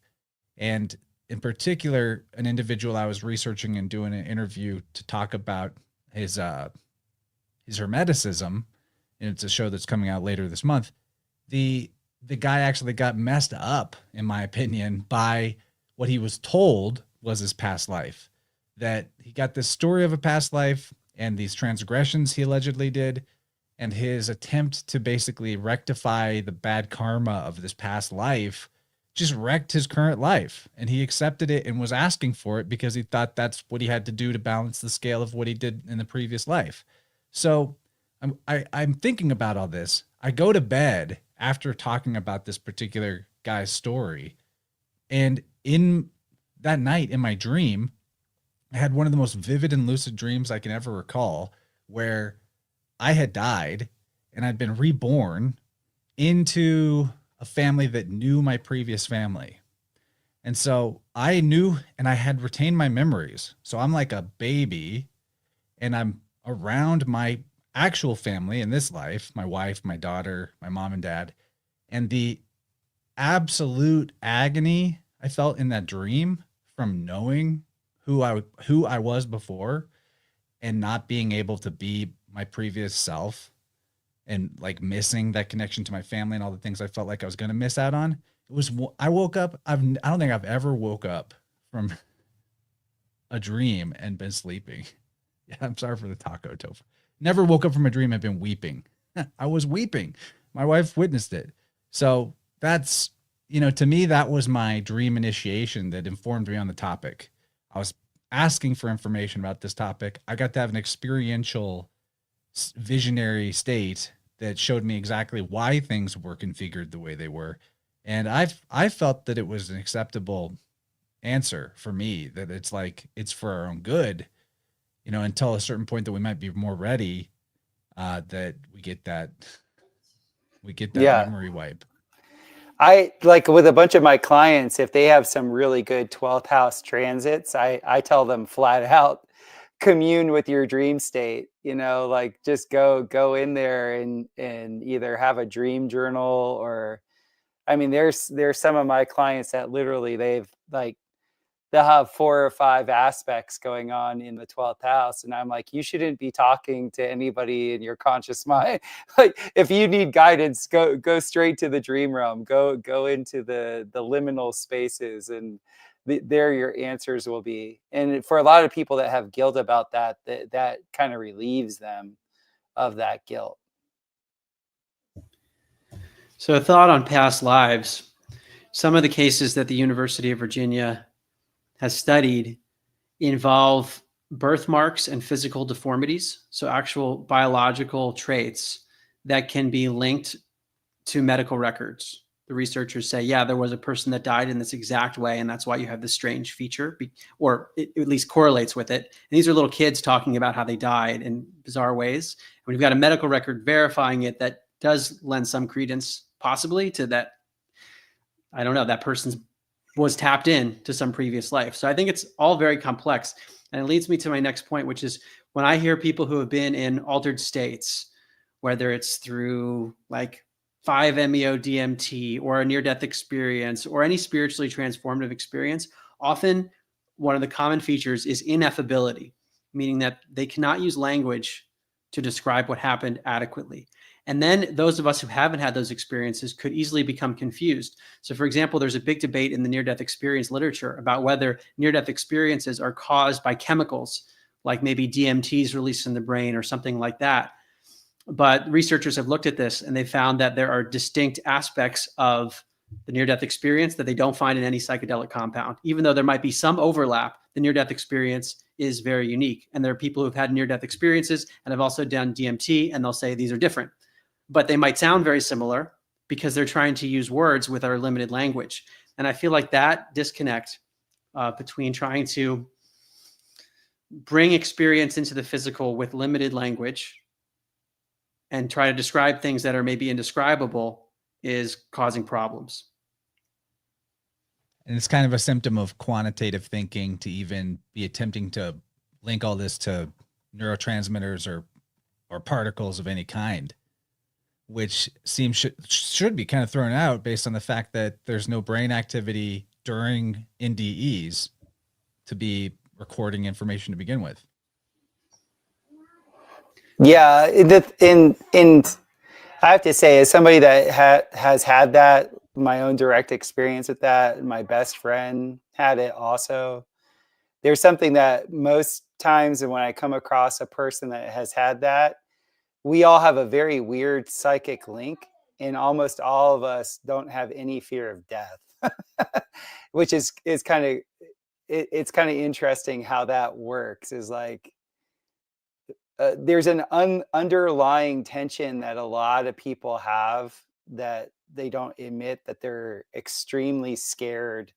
Speaker 1: And in particular, an individual I was researching and doing an interview to talk about his Hermeticism, and it's a show that's coming out later this month. The guy actually got messed up, in my opinion, by what he was told was his past life. That he got this story of a past life and these transgressions he allegedly did, and his attempt to basically rectify the bad karma of this past life just wrecked his current life. And he accepted it and was asking for it because he thought that's what he had to do to balance the scale of what he did in the previous life. So I'm thinking about all this. I go to bed after talking about this particular guy's story. And in that night in my dream, I had one of the most vivid and lucid dreams I can ever recall, where I had died and I'd been reborn into a family that knew my previous family. And so I knew, and I had retained my memories. So I'm like a baby and I'm around my actual family in this life, my wife, my daughter, my mom and dad, and the absolute agony I felt in that dream from knowing who I was before and not being able to be my previous self and like missing that connection to my family and all the things I felt like I was going to miss out on. I woke up. I don't think I've ever woke up from a dream and been sleeping. Yeah, I'm sorry for the taco, Topher. Never woke up from a dream and been weeping. I was weeping. My wife witnessed it. So that's, to me, that was my dream initiation that informed me on the topic. I was asking for information about this topic. I got to have an experiential visionary state that showed me exactly why things were configured the way they were. And I felt that it was an acceptable answer for me, that it's like, it's for our own good, until a certain point that we might be more ready, that we get that memory wipe.
Speaker 3: I like with a bunch of my clients, if they have some really good 12th house transits, I tell them flat out, commune with your dream state, like just go in there and either have a dream journal or, I mean, there's some of my clients that literally they'll have 4 or 5 aspects going on in the 12th house. And I'm like, you shouldn't be talking to anybody in your conscious mind. Like if you need guidance, go straight to the dream realm, go into the liminal spaces, and there your answers will be. And for a lot of people that have guilt about that kind of relieves them of that guilt.
Speaker 2: So a thought on past lives. Some of the cases that the University of Virginia has studied involve birthmarks and physical deformities. So actual biological traits that can be linked to medical records. The researchers say, yeah, there was a person that died in this exact way, and that's why you have this strange feature, or it at least correlates with it. And these are little kids talking about how they died in bizarre ways. And we've got a medical record verifying it that does lend some credence possibly to that. I don't know, that person was tapped in to some previous life. So I think it's all very complex. And it leads me to my next point, which is when I hear people who have been in altered states, whether it's through like 5-MeO DMT or a near-death experience or any spiritually transformative experience, often one of the common features is ineffability, meaning that they cannot use language to describe what happened adequately. And then those of us who haven't had those experiences could easily become confused. So for example, there's a big debate in the near-death experience literature about whether near-death experiences are caused by chemicals, like maybe DMTs released in the brain or something like that. But researchers have looked at this and they found that there are distinct aspects of the near-death experience that they don't find in any psychedelic compound. Even though there might be some overlap, the near-death experience is very unique. And there are people who've had near-death experiences and have also done DMT, and they'll say these are different. but they might sound very similar because they're trying to use words with our limited language. And I feel like that disconnect between trying to bring experience into the physical with limited language and try to describe things that are maybe indescribable is causing problems.
Speaker 1: And it's kind of a symptom of quantitative thinking to even be attempting to link all this to neurotransmitters or particles of any kind, which seems should be kind of thrown out based on the fact that there's no brain activity during NDEs to be recording information to begin with.
Speaker 3: Yeah, in I have to say, as somebody that has had that, my own direct experience with that, my best friend had it also. There's something that most times when I come across a person that has had that, we all have a very weird psychic link, and almost all of us don't have any fear of death, which is kind of it's kind of interesting how that works. Is like there's an underlying tension that a lot of people have that they don't admit, that they're extremely scared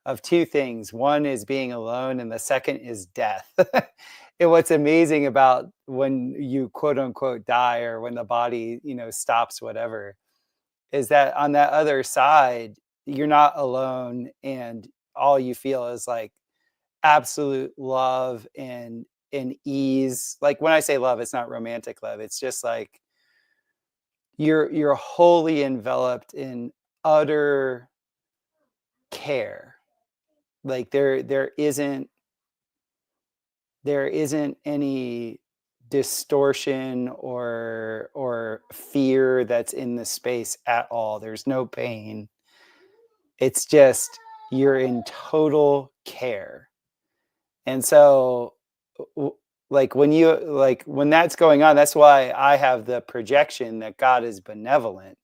Speaker 3: of two things. One is being alone, and the second is death. And what's amazing about when you quote unquote die, or when the body, stops, whatever, is that on that other side, you're not alone, and all you feel is like absolute love and ease. Like when I say love, it's not romantic love. It's just like you're wholly enveloped in utter care. Like there isn't any distortion or fear that's in the space at all. There's no pain. It's just you're in total care. And so when that's going on, that's why I have the projection that God is benevolent.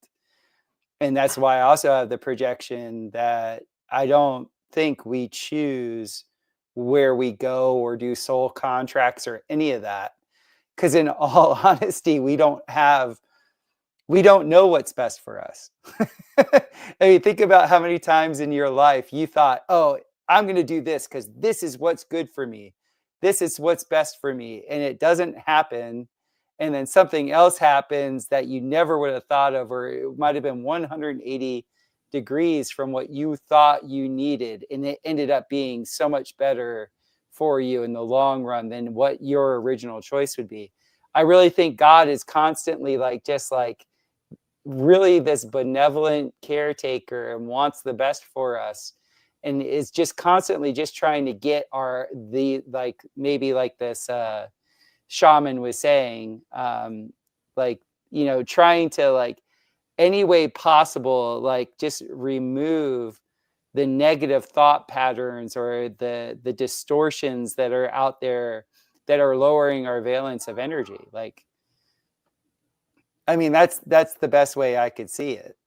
Speaker 3: And that's why I also have the projection that I don't think we choose where we go or do soul contracts or any of that. Because in all honesty, we don't know what's best for us. I mean, think about how many times in your life you thought, oh, I'm going to do this because this is what's good for me. This is what's best for me. And it doesn't happen. And then something else happens that you never would have thought of, or it might have been 180 degrees from what you thought you needed. And it ended up being so much better for you in the long run than what your original choice would be. I really think God is constantly just really this benevolent caretaker and wants the best for us, and is just constantly just trying to get maybe like this shaman was saying, trying to any way possible, just remove the negative thought patterns or the distortions that are out there that are lowering our valence of energy. That's the best way I could see it.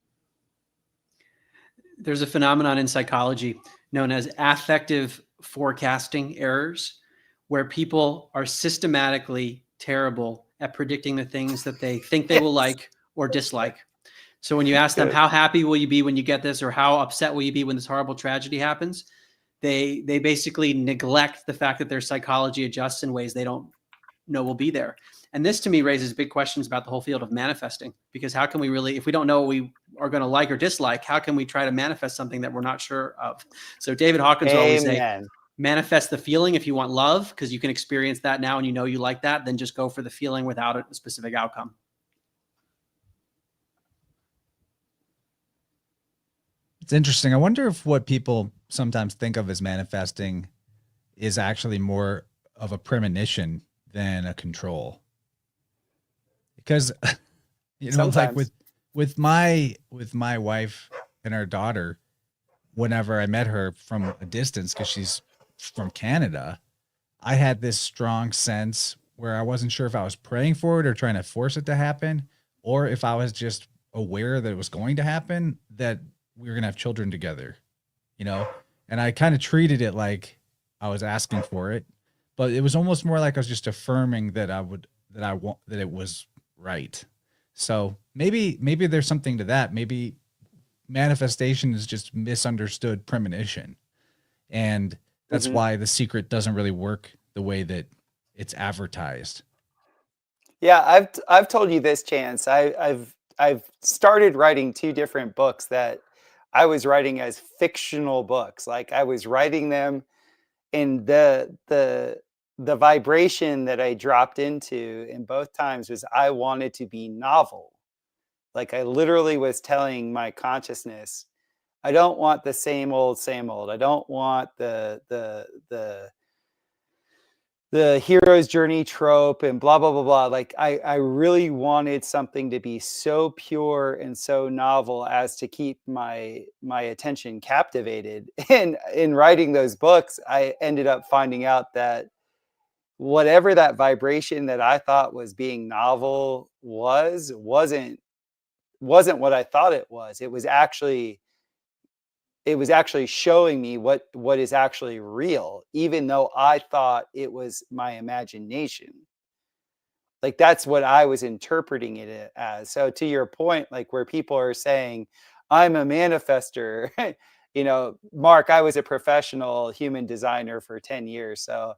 Speaker 2: There's a phenomenon in psychology known as affective forecasting errors, where people are systematically terrible at predicting the things that they think they will like or dislike. So when you ask them, how happy will you be when you get this, or how upset will you be when this horrible tragedy happens, they basically neglect the fact that their psychology adjusts in ways they don't know will be there. And this to me raises big questions about the whole field of manifesting, because how can we really, if we don't know what we are going to like or dislike, how can we try to manifest something that we're not sure of? So David Hawkins will always say, manifest the feeling if you want love, because you can experience that now and you like that, then just go for the feeling without a specific outcome.
Speaker 1: It's interesting. I wonder if what people sometimes think of as manifesting is actually more of a premonition than a control. Because,
Speaker 3: Sometimes.
Speaker 1: with my wife and our daughter, whenever I met her from a distance, because she's from Canada, I had this strong sense where I wasn't sure if I was praying for it or trying to force it to happen, or if I was just aware that it was going to happen, that we were going to have children together, and I kind of treated it like I was asking for it, but it was almost more like I was just affirming that it was right. So maybe there's something to that. Maybe manifestation is just misunderstood premonition. And that's why The Secret doesn't really work the way that it's advertised.
Speaker 3: Yeah, I've told you this, Chance. I've started writing 2 different books that I was writing as fictional books. Like I was writing them, and the vibration that I dropped into in both times was I wanted to be novel. Like I literally was telling my consciousness, I don't want the same old, same old. I don't want the hero's journey trope and blah blah blah blah. Like I really wanted something to be so pure and so novel as to keep my attention captivated. And in writing those books, I ended up finding out that whatever that vibration that I thought was being novel wasn't what I thought it was. It was actually showing me what is actually real, even though I thought it was my imagination. Like that's what I was interpreting it as. So to your point, like where people are saying, I'm a manifester, Mark, I was a professional human designer for 10 years. So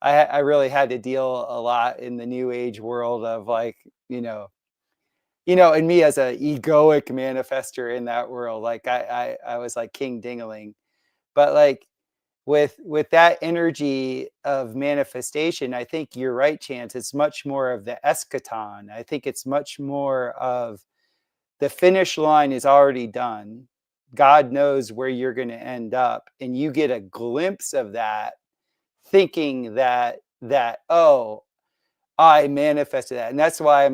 Speaker 3: I really had to deal a lot in the new age world of like, and me as a egoic manifester in that world, like I was like King Dingaling. But like with that energy of manifestation, I think you're right, Chance. It's much more of the eschaton. I think it's much more of the finish line is already done. God knows where you're going to end up, and you get a glimpse of that, thinking that oh, I manifested that. And that's why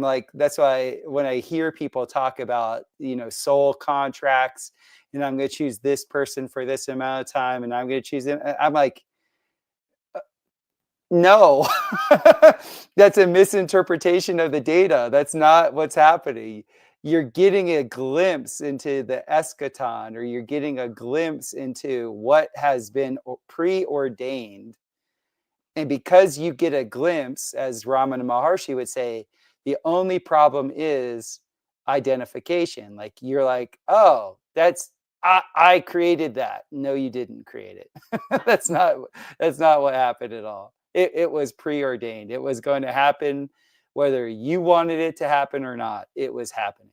Speaker 3: when I hear people talk about, soul contracts, and I'm going to choose this person for this amount of time, and I'm going to choose them, I'm like, no, that's a misinterpretation of the data. That's not what's happening. You're getting a glimpse into the eschaton, or you're getting a glimpse into what has been preordained. And because you get a glimpse, as Ramana Maharshi would say, the only problem is identification. Like you're like, oh, I created that. No, you didn't create it. That's not what happened at all. It was preordained. It was going to happen whether you wanted it to happen or not. It was happening.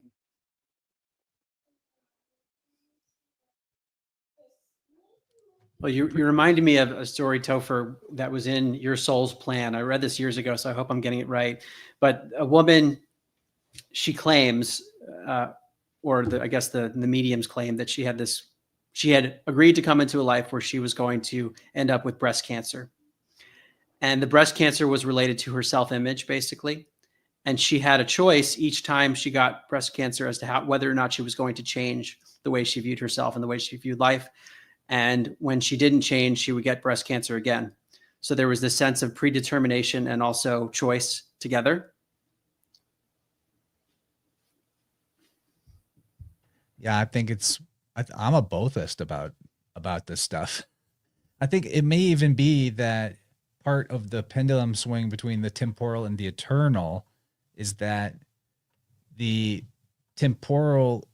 Speaker 2: Well, you reminded me of a story, Topher, that was in Your Soul's Plan. I read this years ago, so I hope I'm getting it right. But a woman, she claims, I guess the mediums claim that she had agreed to come into a life where she was going to end up with breast cancer. And the breast cancer was related to her self-image, basically. And she had a choice each time she got breast cancer as to whether or not she was going to change the way she viewed herself and the way she viewed life. And when she didn't change, she would get breast cancer again. So there was this sense of predetermination and also choice together.
Speaker 1: Yeah, I think I'm a bothist about this stuff. I think it may even be that part of the pendulum swing between the temporal and the eternal is that the temporal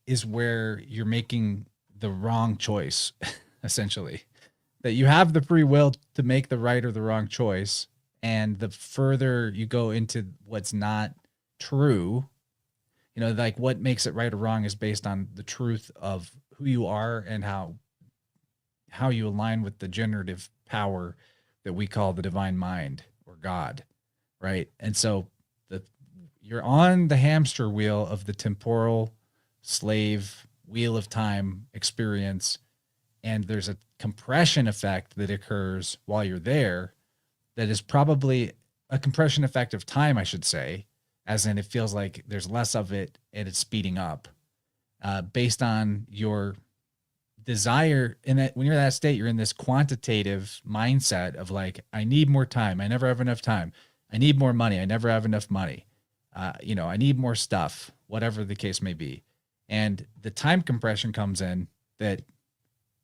Speaker 1: is where you're making the wrong choice, essentially. That you have the free will to make the right or the wrong choice. And the further you go into what's not true, like what makes it right or wrong is based on the truth of who you are and how you align with the generative power that we call the divine mind or God, right? And so you're on the hamster wheel of the temporal slave wheel of time experience, and there's a compression effect that occurs while you're there that is probably a compression effect of time, I should say, as in it feels like there's less of it and it's speeding up based on your desire. In that, when you're in that state, you're in this quantitative mindset of like, I need more time. I never have enough time. I need more money. I never have enough money. I need more stuff, whatever the case may be. And the time compression comes in that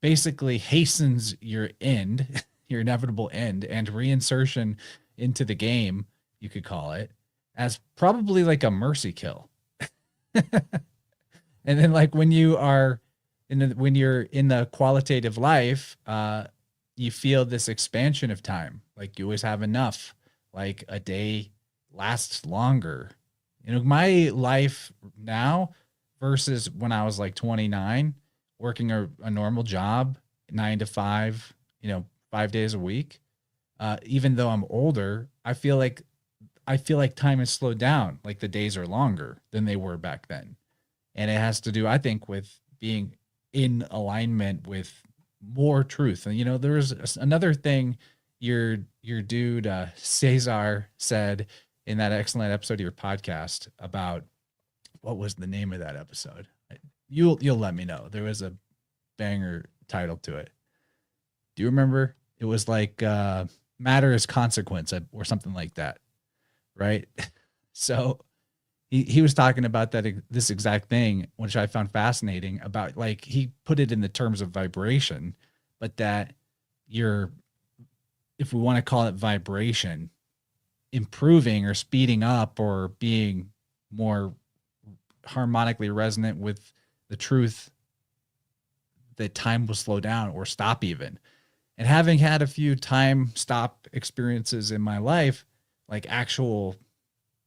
Speaker 1: basically hastens your end, your inevitable end, and reinsertion into the game, you could call it, as probably like a mercy kill. And then like when you are when you're in the qualitative life, you feel this expansion of time. Like you always have enough, like a day lasts longer. You know, my life now versus when I was like 29, working a normal job, 9 to 5, 5 days a week. Even though I'm older, I feel like time has slowed down. Like the days are longer than they were back then. And it has to do, I think, with being in alignment with more truth. And there was another thing your dude Cesar said in that excellent episode of your podcast about, what was the name of that episode? You'll let me know. There was a banger title to it. Do you remember? It was like matter is consequence or something like that, right? So he was talking about this exact thing, which I found fascinating about, like, he put it in the terms of vibration, but that if we want to call it vibration, improving or speeding up or being more harmonically resonant with the truth, that time will slow down or stop even. And having had a few time stop experiences in my life, like actual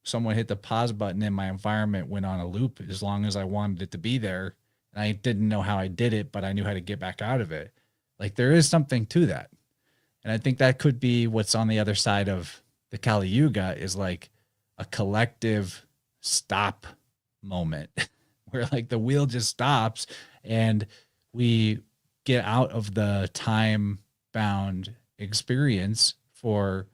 Speaker 1: someone hit the pause button and my environment went on a loop as long as I wanted it to be there. And I didn't know how I did it, but I knew how to get back out of it. Like there is something to that. And I think that could be what's on the other side of the Kali Yuga, is like a collective stop moment where like the wheel just stops and we get out of the time bound experience for,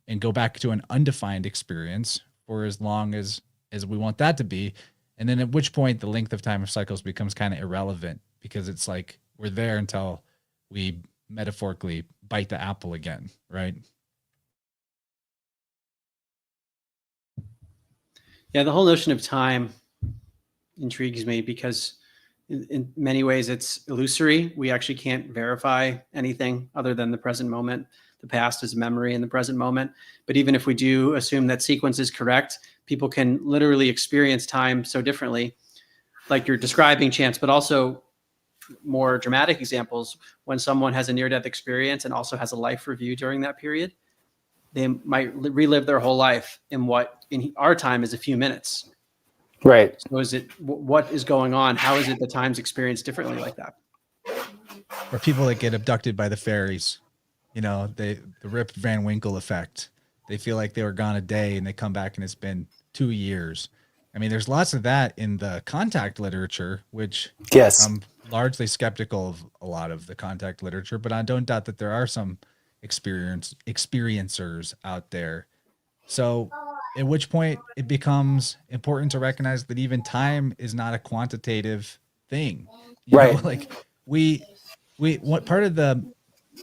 Speaker 1: and go back to an undefined experience for as long as we want that to be. And then at which point the length of time of cycles becomes kind of irrelevant, because it's like we're there until we metaphorically bite the apple again, right?
Speaker 2: Yeah, the whole notion of time intrigues me because in many ways it's illusory. We actually can't verify anything other than the present moment. The past is memory in the present moment. But even if we do assume that sequence is correct, people can literally experience time so differently, like you're describing, Chance, but also more dramatic examples. When someone has a near-death experience and also has a life review during that period, they might relive their whole life in what in our time is a few minutes.
Speaker 3: Right.
Speaker 2: So what is going on? How is it that time's experienced differently like that?
Speaker 1: Or people that get abducted by the fairies, the Rip Van Winkle effect. They feel like they were gone a day and they come back and it's been 2 years. I mean, there's lots of that in the contact literature, which
Speaker 3: yes,
Speaker 1: I'm largely skeptical of a lot of the contact literature, but I don't doubt that there are some experiencers out there. So at which point it becomes important to recognize that even time is not a quantitative thing.
Speaker 3: Right.
Speaker 1: Like what part of the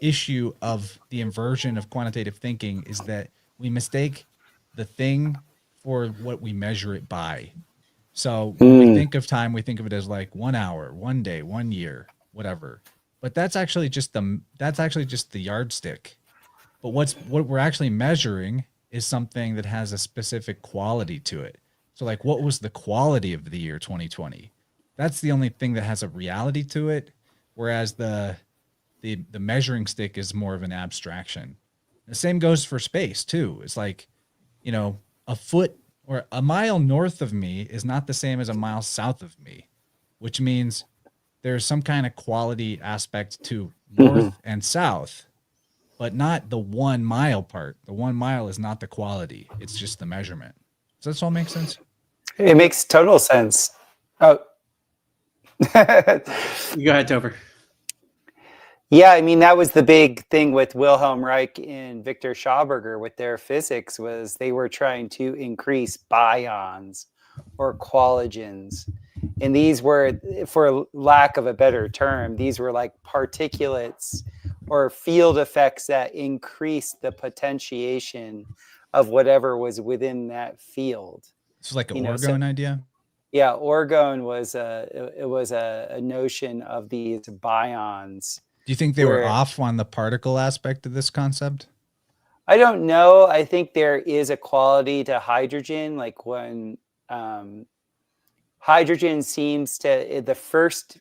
Speaker 1: issue of the inversion of quantitative thinking is that we mistake the thing for what we measure it by. So when we think of time, we think of it as like 1 hour, 1 day, 1 year, whatever. But that's actually just the yardstick. But what we're actually measuring is something that has a specific quality to it. So like, what was the quality of the year 2020? That's the only thing that has a reality to it. Whereas the measuring stick is more of an abstraction. The same goes for space too. It's like, a foot or a mile north of me is not the same as a mile south of me, which means there's some kind of quality aspect to north and south, but not the 1 mile part. The 1 mile is not the quality. It's just the measurement. Does this all make sense?
Speaker 3: It makes total sense. Oh,
Speaker 2: You go ahead, Topher.
Speaker 3: Yeah, I mean, that was the big thing with Wilhelm Reich and Victor Schauberger with their physics, was they were trying to increase bions or qualigens. And these were, for lack of a better term, these were like particulates or field effects that increased the potentiation of whatever was within that field.
Speaker 1: It's like an orgone idea?
Speaker 3: Yeah, orgone was a notion of these bions.
Speaker 1: Do you think they were off on the particle aspect of this concept?
Speaker 3: I don't know. I think there is a quality to hydrogen, like when hydrogen seems to, the first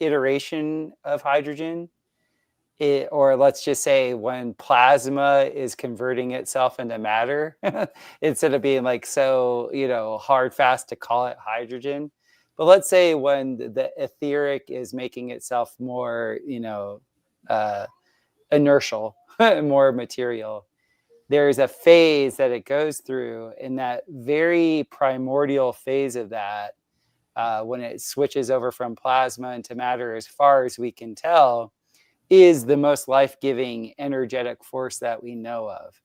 Speaker 3: iteration of hydrogen, or let's just say when plasma is converting itself into matter, instead of being like so, hard fast to call it hydrogen. But let's say when the etheric is making itself more, inertial, more material, there's a phase that it goes through, in that very primordial phase of that, when it switches over from plasma into matter, as far as we can tell, is the most life-giving energetic force that we know of.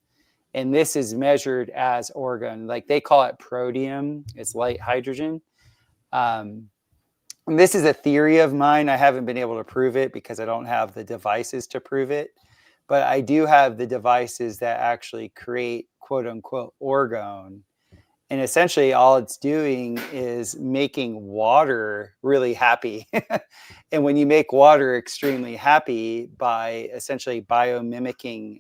Speaker 3: And this is measured as orgone. Like they call it protium. It's light hydrogen. And this is a theory of mine. I haven't been able to prove it because I don't have the devices to prove it. But I do have the devices that actually create quote unquote orgone. And essentially all it's doing is making water really happy. And when you make water extremely happy by essentially biomimicking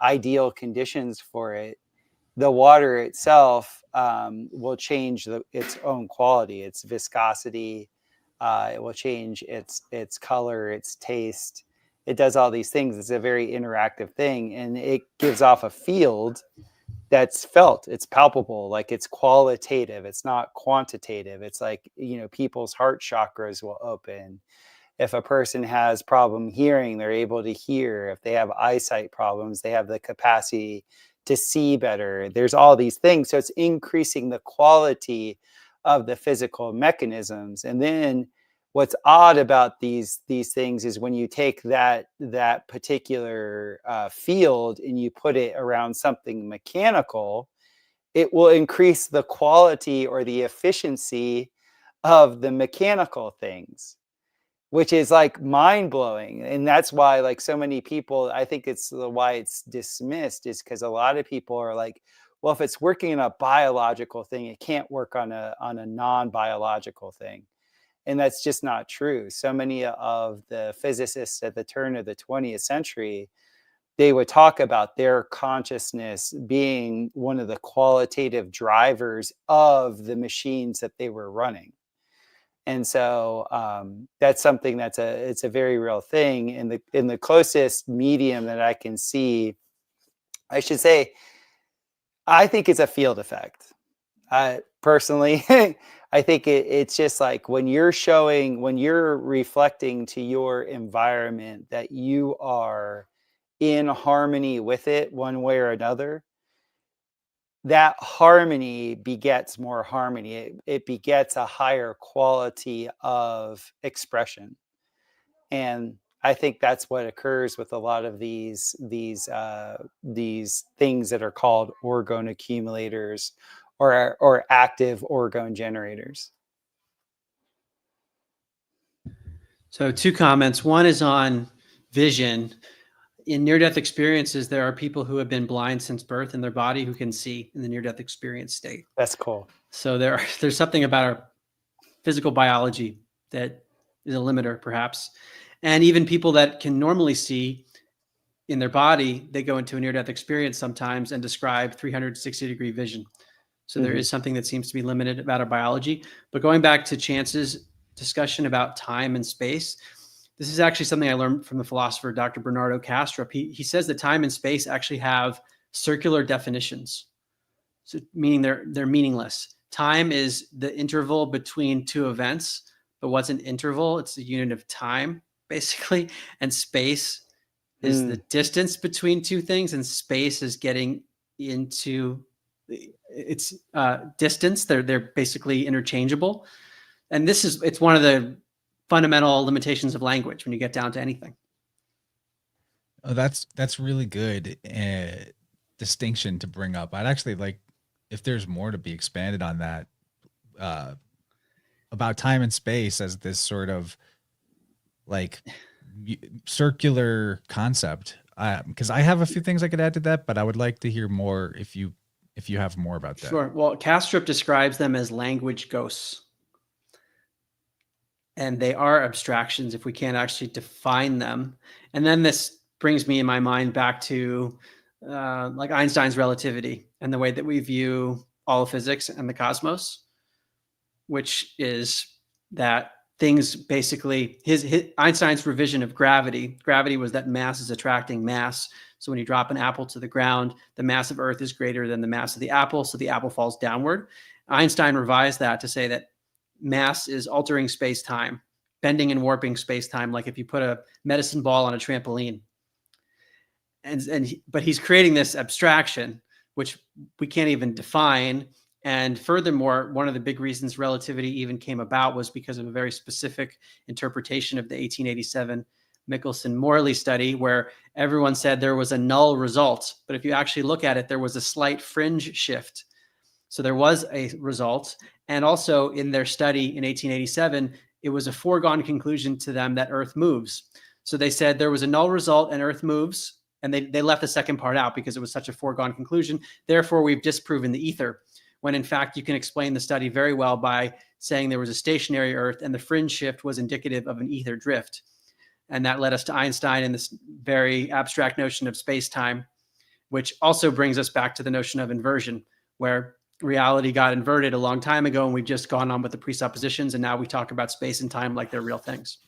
Speaker 3: ideal conditions for it, the water itself will change its own quality, its viscosity. It will change its color, its taste. It does all these things. It's a very interactive thing, and it gives off a field that's felt. It's palpable. Like it's qualitative. It's not quantitative. It's like, people's heart chakras will open. If a person has problem hearing, they're able to hear. If they have eyesight problems, they have the capacity to see better. There's all these things. So it's increasing the quality of the physical mechanisms. And then what's odd about these things is when you take that particular field and you put it around something mechanical, it will increase the quality or the efficiency of the mechanical things, which is like mind-blowing. And that's why like so many people, I think it's why it's dismissed, is because a lot of people are like, well, if it's working on a biological thing, it can't work on a non-biological thing. And that's just not true. So many of the physicists at the turn of the 20th century, they would talk about their consciousness being one of the qualitative drivers of the machines that they were running. And so that's something it's a very real thing. In the closest medium that I can see, I should say, I think it's a field effect. Personally, I think it's just like when you're reflecting to your environment that you are in harmony with it one way or another, that harmony begets more harmony. It begets a higher quality of expression. And I think that's what occurs with a lot of these things that are called orgone accumulators or active orgone generators.
Speaker 2: So 2 comments. One is on vision. In near-death experiences, there are people who have been blind since birth in their body who can see in the near-death experience state.
Speaker 3: That's cool.
Speaker 2: So there's something about our physical biology that is a limiter, perhaps. And even people that can normally see in their body, they go into a near-death experience sometimes and describe 360-degree vision. So there is something that seems to be limited about our biology. But going back to Chance's discussion about time and space, this is actually something I learned from the philosopher Dr. Bernardo Kastrup. He says that time and space actually have circular definitions, so meaning they're meaningless. Time is the interval between 2 events, but what's an interval? It's the unit of time, basically. And space is the distance between 2 things, and space is getting into its distance. They're basically interchangeable. And it's one of the fundamental limitations of language when you get down to anything.
Speaker 1: Oh, that's really good distinction to bring up. I'd actually like if there's more to be expanded on that about time and space as this sort of like circular concept. Because I have a few things I could add to that, but I would like to hear more if you have more about that.
Speaker 2: Sure. Well, Kastrup describes them as language ghosts. And they are abstractions if we can't actually define them. And then this brings me in my mind back to like Einstein's relativity and the way that we view all of physics and the cosmos. which is that things basically, his Einstein's revision of gravity was that mass is attracting mass. So when you drop an apple to the ground, the mass of Earth is greater than the mass of the apple, so the apple falls downward. Einstein revised that to say that mass is altering space-time, bending and warping space-time, like if you put a medicine ball on a trampoline. But he's creating this abstraction, which we can't even define. And furthermore, one of the big reasons relativity even came about was because of a very specific interpretation of the 1887 Michelson-Morley study, where everyone said there was a null result. But if you actually look at it, there was a slight fringe shift. So there was a result. And also in their study in 1887, it was a foregone conclusion to them that Earth moves. So they said there was a null result and Earth moves. And they left the second part out because it was such a foregone conclusion. Therefore, we've disproven the ether, when in fact you can explain the study very well by saying there was a stationary Earth and the fringe shift was indicative of an ether drift. And that led us to Einstein and this very abstract notion of space-time, which also brings us back to the notion of inversion, where reality got inverted a long time ago and we've just gone on with the presuppositions, and now we talk about space and time like they're real things.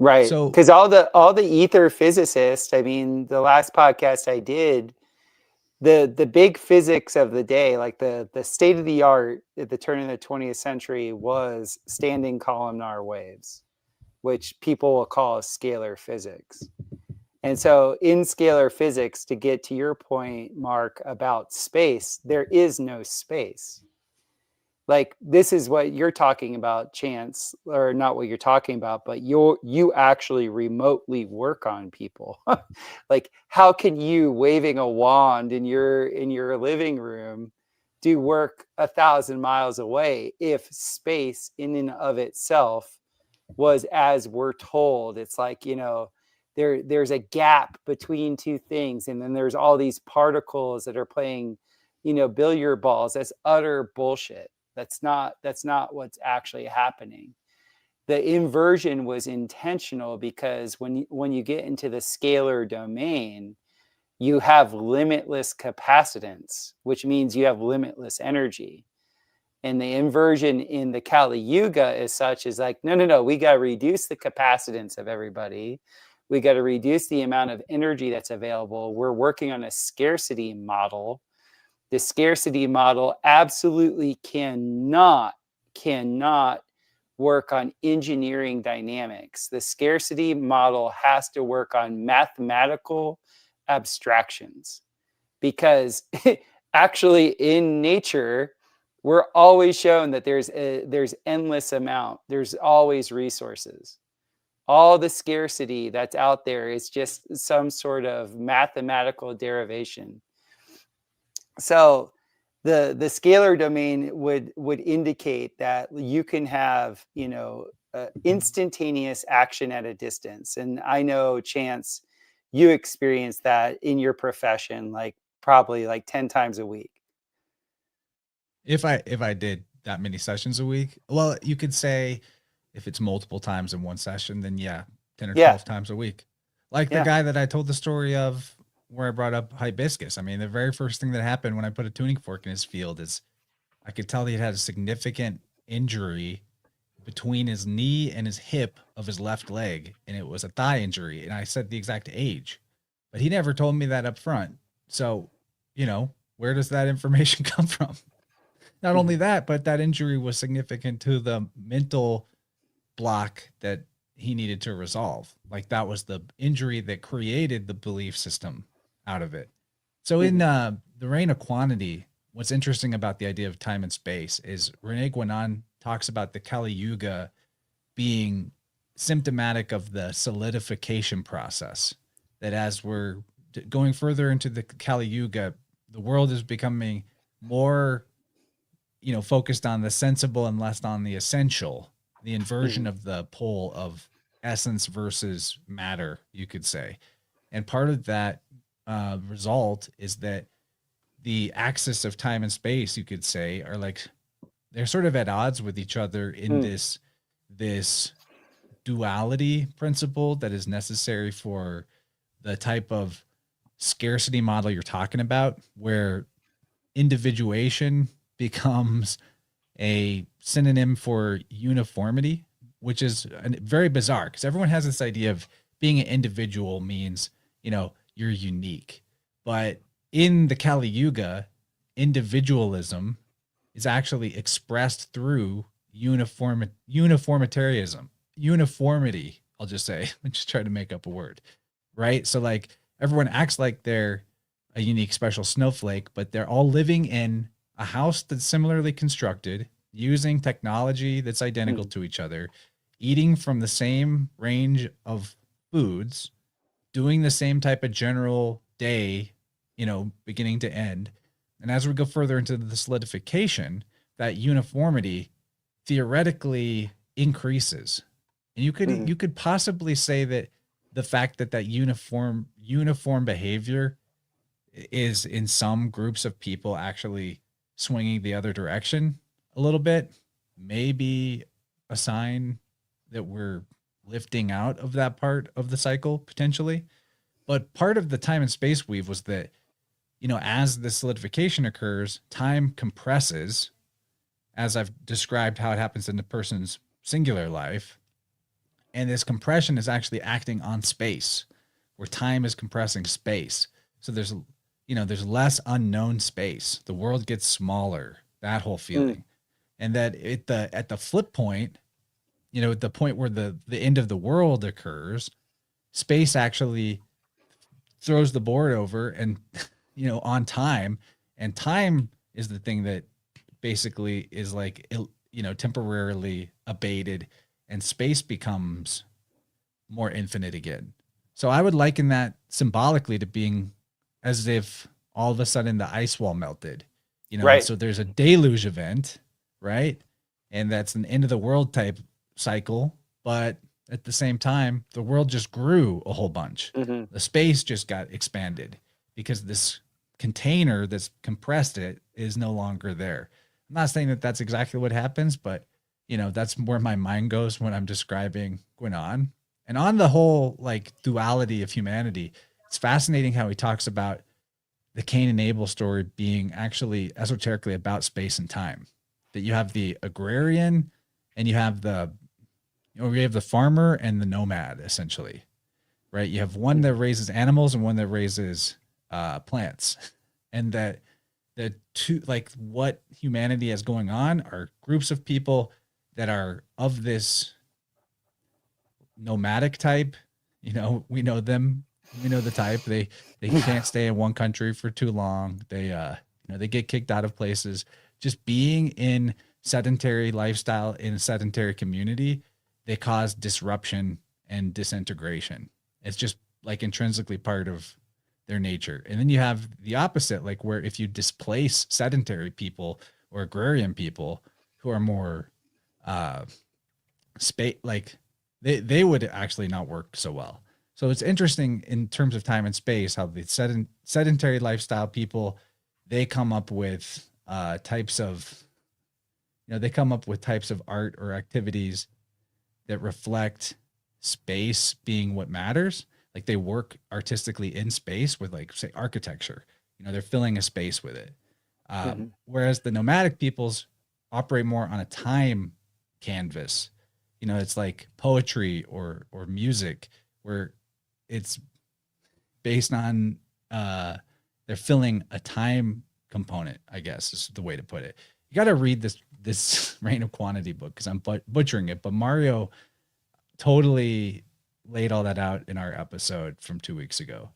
Speaker 3: Right.
Speaker 1: So-
Speaker 3: Because all the ether physicists, I mean, the last podcast I did, the big physics of the day, like the state of the art at the turn of the 20th century was standing columnar waves, which people will call scalar physics. And so in scalar physics, to get to your point, Mark, about space, there is no space. Like, this is what you're talking about, Chance, or not what you're talking about, but you actually remotely work on people. Like, how can you, waving a wand in your living room, do work 1,000 miles away if space in and of itself was, as we're told, it's like, you know, there's a gap between two things, and then there's all these particles that are playing, you know, billiard balls. That's utter bullshit. That's not what's actually happening. The inversion was intentional because when you get into the scalar domain, you have limitless capacitance, which means you have limitless energy. And the inversion in the Kali Yuga is such as like, no, we got to reduce the capacitance of everybody. We got to reduce the amount of energy that's available. We're working on a scarcity model. The scarcity model absolutely cannot work on engineering dynamics. The scarcity model has to work on mathematical abstractions, because actually in nature, we're always shown that there's endless amount. There's always resources. All the scarcity that's out there is just some sort of mathematical derivation. So the scalar domain would indicate that you can have, you know, instantaneous action at a distance. And I know, Chance, you experience that in your profession, like probably like 10 times a week.
Speaker 1: If I did that many sessions a week, well, you could say if it's multiple times in one session, then yeah, 10 or 12 times a week. Like the guy that I told the story of, where I brought up hibiscus. I mean, the very first thing that happened when I put a tuning fork in his field is I could tell he had a significant injury between his knee and his hip of his left leg, and it was a thigh injury. And I said the exact age, but he never told me that up front. So, you know, where does that information come from? Not only that, but that injury was significant to the mental block that he needed to resolve. Like, that was the injury that created the belief system out of it. So in the reign of quantity, what's interesting about the idea of time and space is Rene Guénon talks about the Kali Yuga being symptomatic of the solidification process, that as we're going further into the Kali Yuga, the world is becoming more, you know, focused on the sensible and less on the essential, the inversion of the pole of essence versus matter, you could say. And part of that result is that the axis of time and space, you could say, are like, they're sort of at odds with each other in this duality principle that is necessary for the type of scarcity model you're talking about, where individuation becomes a synonym for uniformity, which is very bizarre because everyone has this idea of being an individual means, you're unique. But in the Kali Yuga, individualism is actually expressed through uniformitarianism. Uniformity, I'll just say. I'm just trying to make up a word, right? So like everyone acts like they're a unique special snowflake, but they're all living in a house that's similarly constructed, using technology that's identical to each other, eating from the same range of foods, doing the same type of general day, beginning to end. And as we go further into the solidification, that uniformity theoretically increases. And you could possibly say that the fact that uniform behavior is in some groups of people actually swinging the other direction a little bit, maybe a sign that we're lifting out of that part of the cycle potentially. But part of the time and space weave was that, as the solidification occurs, time compresses, as I've described how it happens in the person's singular life. And this compression is actually acting on space, where time is compressing space. So there's less unknown space. The world gets smaller, that whole feeling. And that at the flip point, at the point where the end of the world occurs, space actually throws the board over and, on time. And time is the thing that basically is like, temporarily abated, and space becomes more infinite again. So I would liken that symbolically to being as if all of a sudden the ice wall melted,
Speaker 3: Right.
Speaker 1: So there's a deluge event, right? And that's an end of the world type cycle. But at the same time, the world just grew a whole bunch. The space just got expanded because this container that's compressed it is no longer there. I'm not saying that that's exactly what happens, but that's where my mind goes when I'm describing going on. And on the whole, like, duality of humanity, it's fascinating how he talks about the Cain and Abel story being actually esoterically about space and time. That you have the agrarian and you have the farmer and the nomad, essentially, right? You have one that raises animals and one that raises plants. And that the two, like, what humanity has going on are groups of people that are of this nomadic type. We know them. We know the type. They can't stay in one country for too long. They they get kicked out of places. Just being in sedentary lifestyle in a sedentary community, they cause disruption and disintegration. It's just like intrinsically part of their nature. And then you have the opposite, like where if you displace sedentary people or agrarian people who are more space, like they would actually not work so well. So it's interesting in terms of time and space, how the sedentary lifestyle people, they come up with types of art or activities that reflect space being what matters. Like they work artistically in space with, like, say, architecture. They're filling a space with it. Whereas the nomadic peoples operate more on a time canvas. It's like poetry or music, where it's based on they're filling a time component, I guess is the way to put it. You got to read this Reign of Quantity book because I'm butchering it, but Mario totally laid all that out in our episode from 2 weeks ago.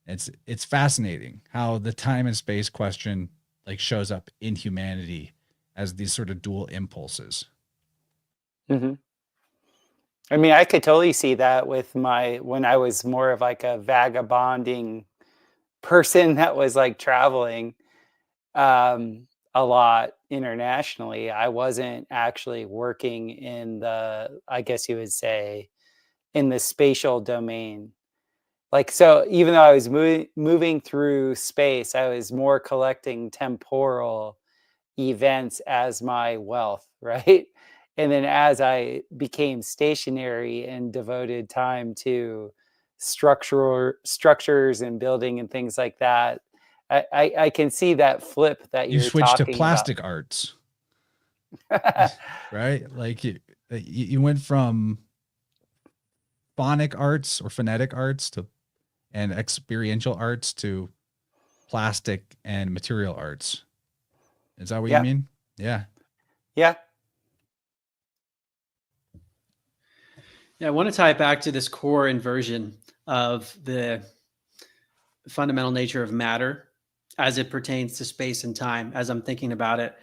Speaker 1: It's fascinating how the time and space question, like, shows up in humanity as these sort of dual impulses.
Speaker 3: I mean, I could totally see that with when I was more of like a vagabonding person that was like traveling a lot internationally. I wasn't actually working in I guess you would say, in the spatial domain. Like, so even though I was moving through space, I was more collecting temporal events as my wealth, right? And then as I became stationary and devoted time to structures and building and things like that, I can see that flip that
Speaker 1: You
Speaker 3: you're
Speaker 1: switched to
Speaker 3: talking
Speaker 1: plastic
Speaker 3: about.
Speaker 1: arts. Right? Like you went from phonic arts or phonetic arts to and experiential arts to plastic and material arts. Is that what you
Speaker 3: Yeah.
Speaker 1: mean? Yeah.
Speaker 3: Yeah.
Speaker 2: Yeah, I want to tie it back to this core inversion of the fundamental nature of matter as it pertains to space and time. As I'm thinking about it,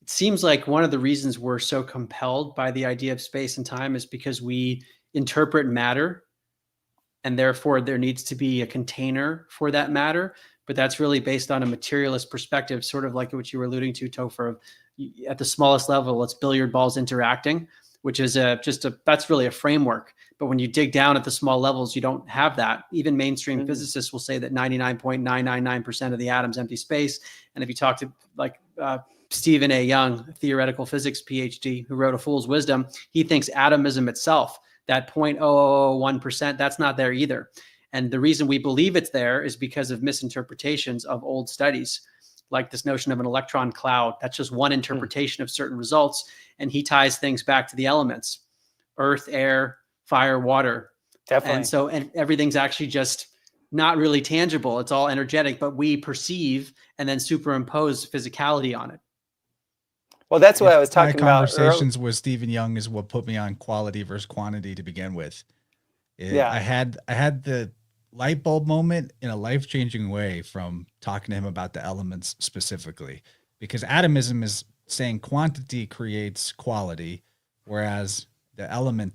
Speaker 2: it seems like one of the reasons we're so compelled by the idea of space and time is because we interpret matter, and therefore there needs to be a container for that matter. But that's really based on a materialist perspective, sort of like what you were alluding to, Topher. At the smallest level, it's billiard balls interacting, which is that's really a framework. But when you dig down at the small levels, you don't have that. Even mainstream physicists will say that 99.999% of the atom's empty space. And if you talk to like Stephen A. Young, theoretical physics PhD, who wrote A Fool's Wisdom, he thinks atomism itself, that 0.0001%, that's not there either. And the reason we believe it's there is because of misinterpretations of old studies, like this notion of an electron cloud. That's just one interpretation of certain results. And he ties things back to the elements: earth, air, fire, water.
Speaker 3: Definitely.
Speaker 2: And everything's actually just not really tangible. It's all energetic, but we perceive and then superimpose physicality on it.
Speaker 3: Well, that's what I was talking
Speaker 1: my
Speaker 3: about.
Speaker 1: Conversations with Stephen Young is what put me on quality versus quantity to begin with. I had the light bulb moment in a life-changing way from talking to him about the elements specifically, because atomism is saying quantity creates quality, whereas the element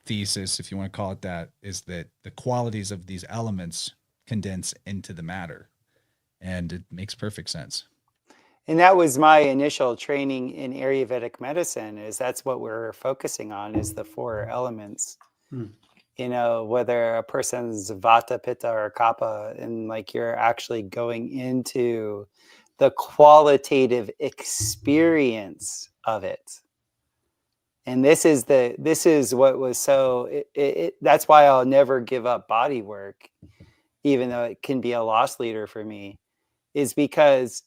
Speaker 1: thesis, if you want to call it that, is that the qualities of these elements condense into the matter. And it makes perfect sense.
Speaker 3: And that was my initial training in Ayurvedic medicine, is that's what we're focusing on, is the four elements. You know, whether a person's vata, pitta, or kapha, and like you're actually going into the qualitative experience of it. And this is what was so, that's why I'll never give up body work, even though it can be a loss leader for me, is because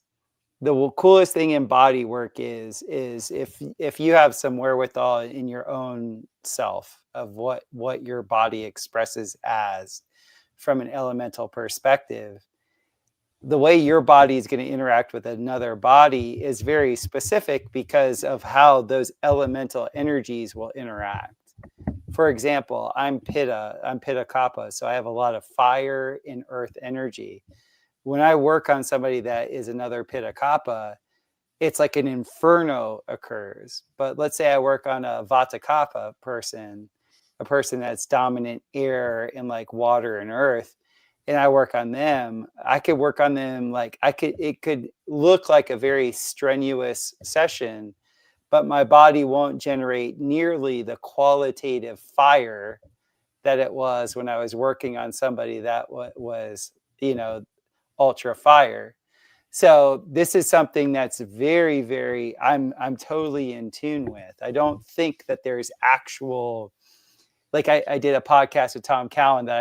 Speaker 3: the coolest thing in body work is if you have some wherewithal in your own self of what your body expresses as from an elemental perspective, the way your body is going to interact with another body is very specific because of how those elemental energies will interact. For example, I'm Pitta Kapha, so I have a lot of fire and earth energy. When I work on somebody that is another Pitta Kapha, it's like an inferno occurs. But let's say I work on a Vata Kapha person, a person that's dominant air and like water and earth, and I work on them, I could work on them like it could look like a very strenuous session, but my body won't generate nearly the qualitative fire that it was when I was working on somebody that was, you know, ultra fire. So this is something that's very, very, I'm totally in tune with. I don't think that there's actual, like I did a podcast with Tom Cowan that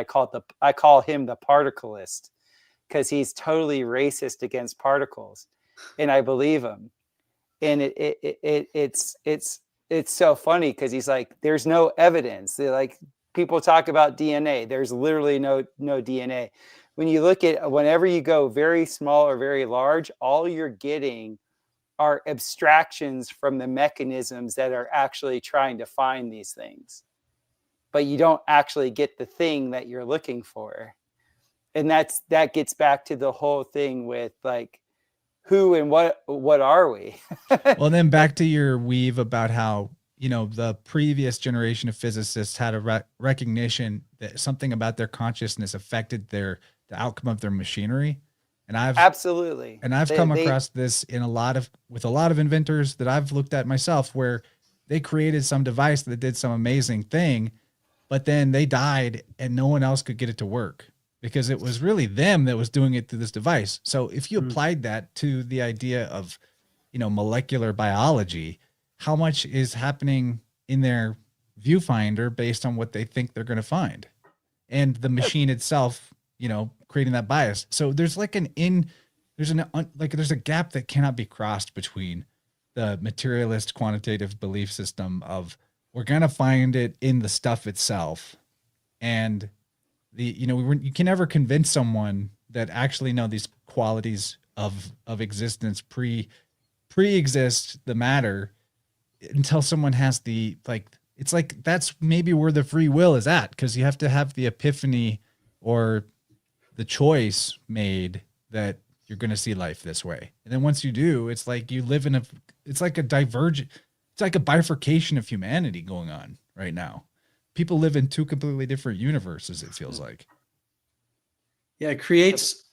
Speaker 3: I call him the particleist, because he's totally racist against particles, and I believe him. And it's so funny because he's like, there's no evidence. They're like, people talk about DNA. There's literally no DNA. When you look at, whenever you go very small or very large, all you're getting are abstractions from the mechanisms that are actually trying to find these things. But you don't actually get the thing that you're looking for. And that gets back to the whole thing with like, who and what are we?
Speaker 1: Well, then back to your weave about how, you know, the previous generation of physicists had a recognition that something about their consciousness affected the outcome of their machinery. And I've come across this with a lot of inventors that I've looked at myself, where they created some device that did some amazing thing, but then they died and no one else could get it to work because it was really them that was doing it through this device. So if you applied that to the idea of, you know, molecular biology, how much is happening in their viewfinder based on what they think they're going to find, and the machine itself, you know, creating that bias. So there's like there's a gap that cannot be crossed between the materialist quantitative belief system of we're going to find it in the stuff itself. And you can never convince someone that actually these qualities of existence pre-exist the matter until someone has it's like that's maybe where the free will is at, because you have to have the epiphany or the choice made that you're going to see life this way. And then once you do, it's like you live in it's like a bifurcation of humanity going on right now. People live in two completely different universes, it feels like.
Speaker 2: Yeah, it creates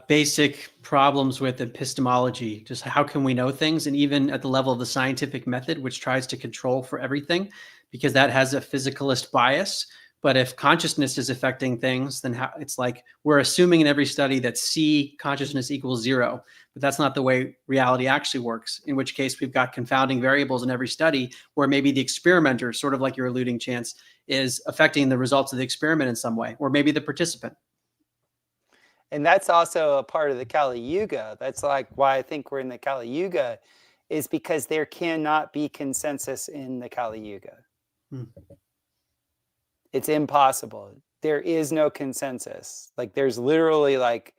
Speaker 2: basic problems with epistemology. Just how can we know things? And even at the level of the scientific method, which tries to control for everything, because that has a physicalist bias. But if consciousness is affecting things, then it's like we're assuming in every study that C consciousness equals 0, but that's not the way reality actually works, in which case we've got confounding variables in every study where maybe the experimenter, sort of like you're alluding, Chance, is affecting the results of the experiment in some way, or maybe the participant.
Speaker 3: And that's also a part of the Kali Yuga. That's like why I think we're in the Kali Yuga, is because there cannot be consensus in the Kali Yuga. It's impossible. There is no consensus. Like there's literally like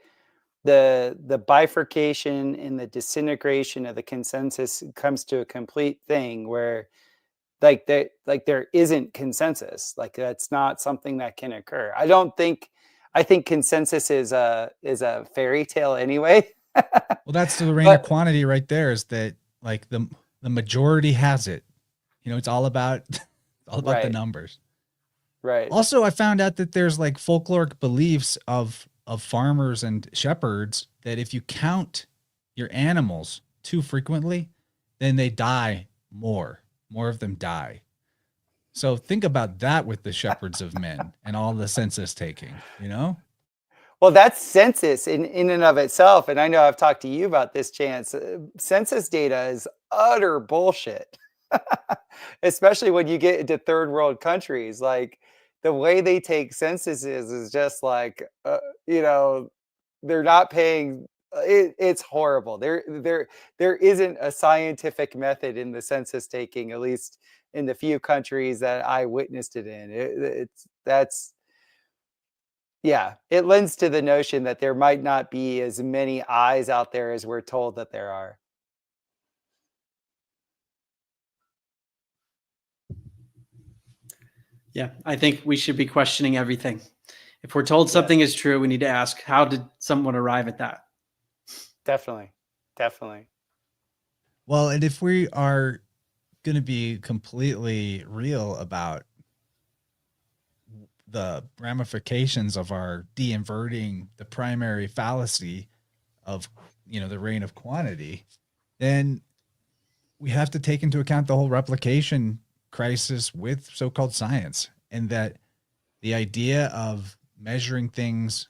Speaker 3: the bifurcation and the disintegration of the consensus comes to a complete thing where there isn't consensus. Like that's not something that can occur. I think consensus is a fairy tale anyway.
Speaker 1: Well, that's the reign of quantity right there, is that like the majority has it. It's all about
Speaker 3: Right.
Speaker 1: the numbers.
Speaker 3: Right.
Speaker 1: Also, I found out that there's like folkloric beliefs of farmers and shepherds that if you count your animals too frequently, then they die more. More of them die. So think about that with the shepherds of men and all the census taking,
Speaker 3: Well, that's census in and of itself. And I know I've talked to you about this, Chance. Census data is utter bullshit, especially when you get into third world countries. Like the way they take censuses is just like, they're not paying. It's horrible. There isn't a scientific method in the census taking, at least in the few countries that I witnessed it in. It lends to the notion that there might not be as many eyes out there as we're told that there are.
Speaker 2: Yeah, I think we should be questioning everything. If we're told something is true, we need to ask, how did someone arrive at that?
Speaker 3: Definitely.
Speaker 1: Well, and if we are going to be completely real about the ramifications of our de-inverting the primary fallacy of, the reign of quantity, then we have to take into account the whole replication crisis with so-called science, and that the idea of measuring things,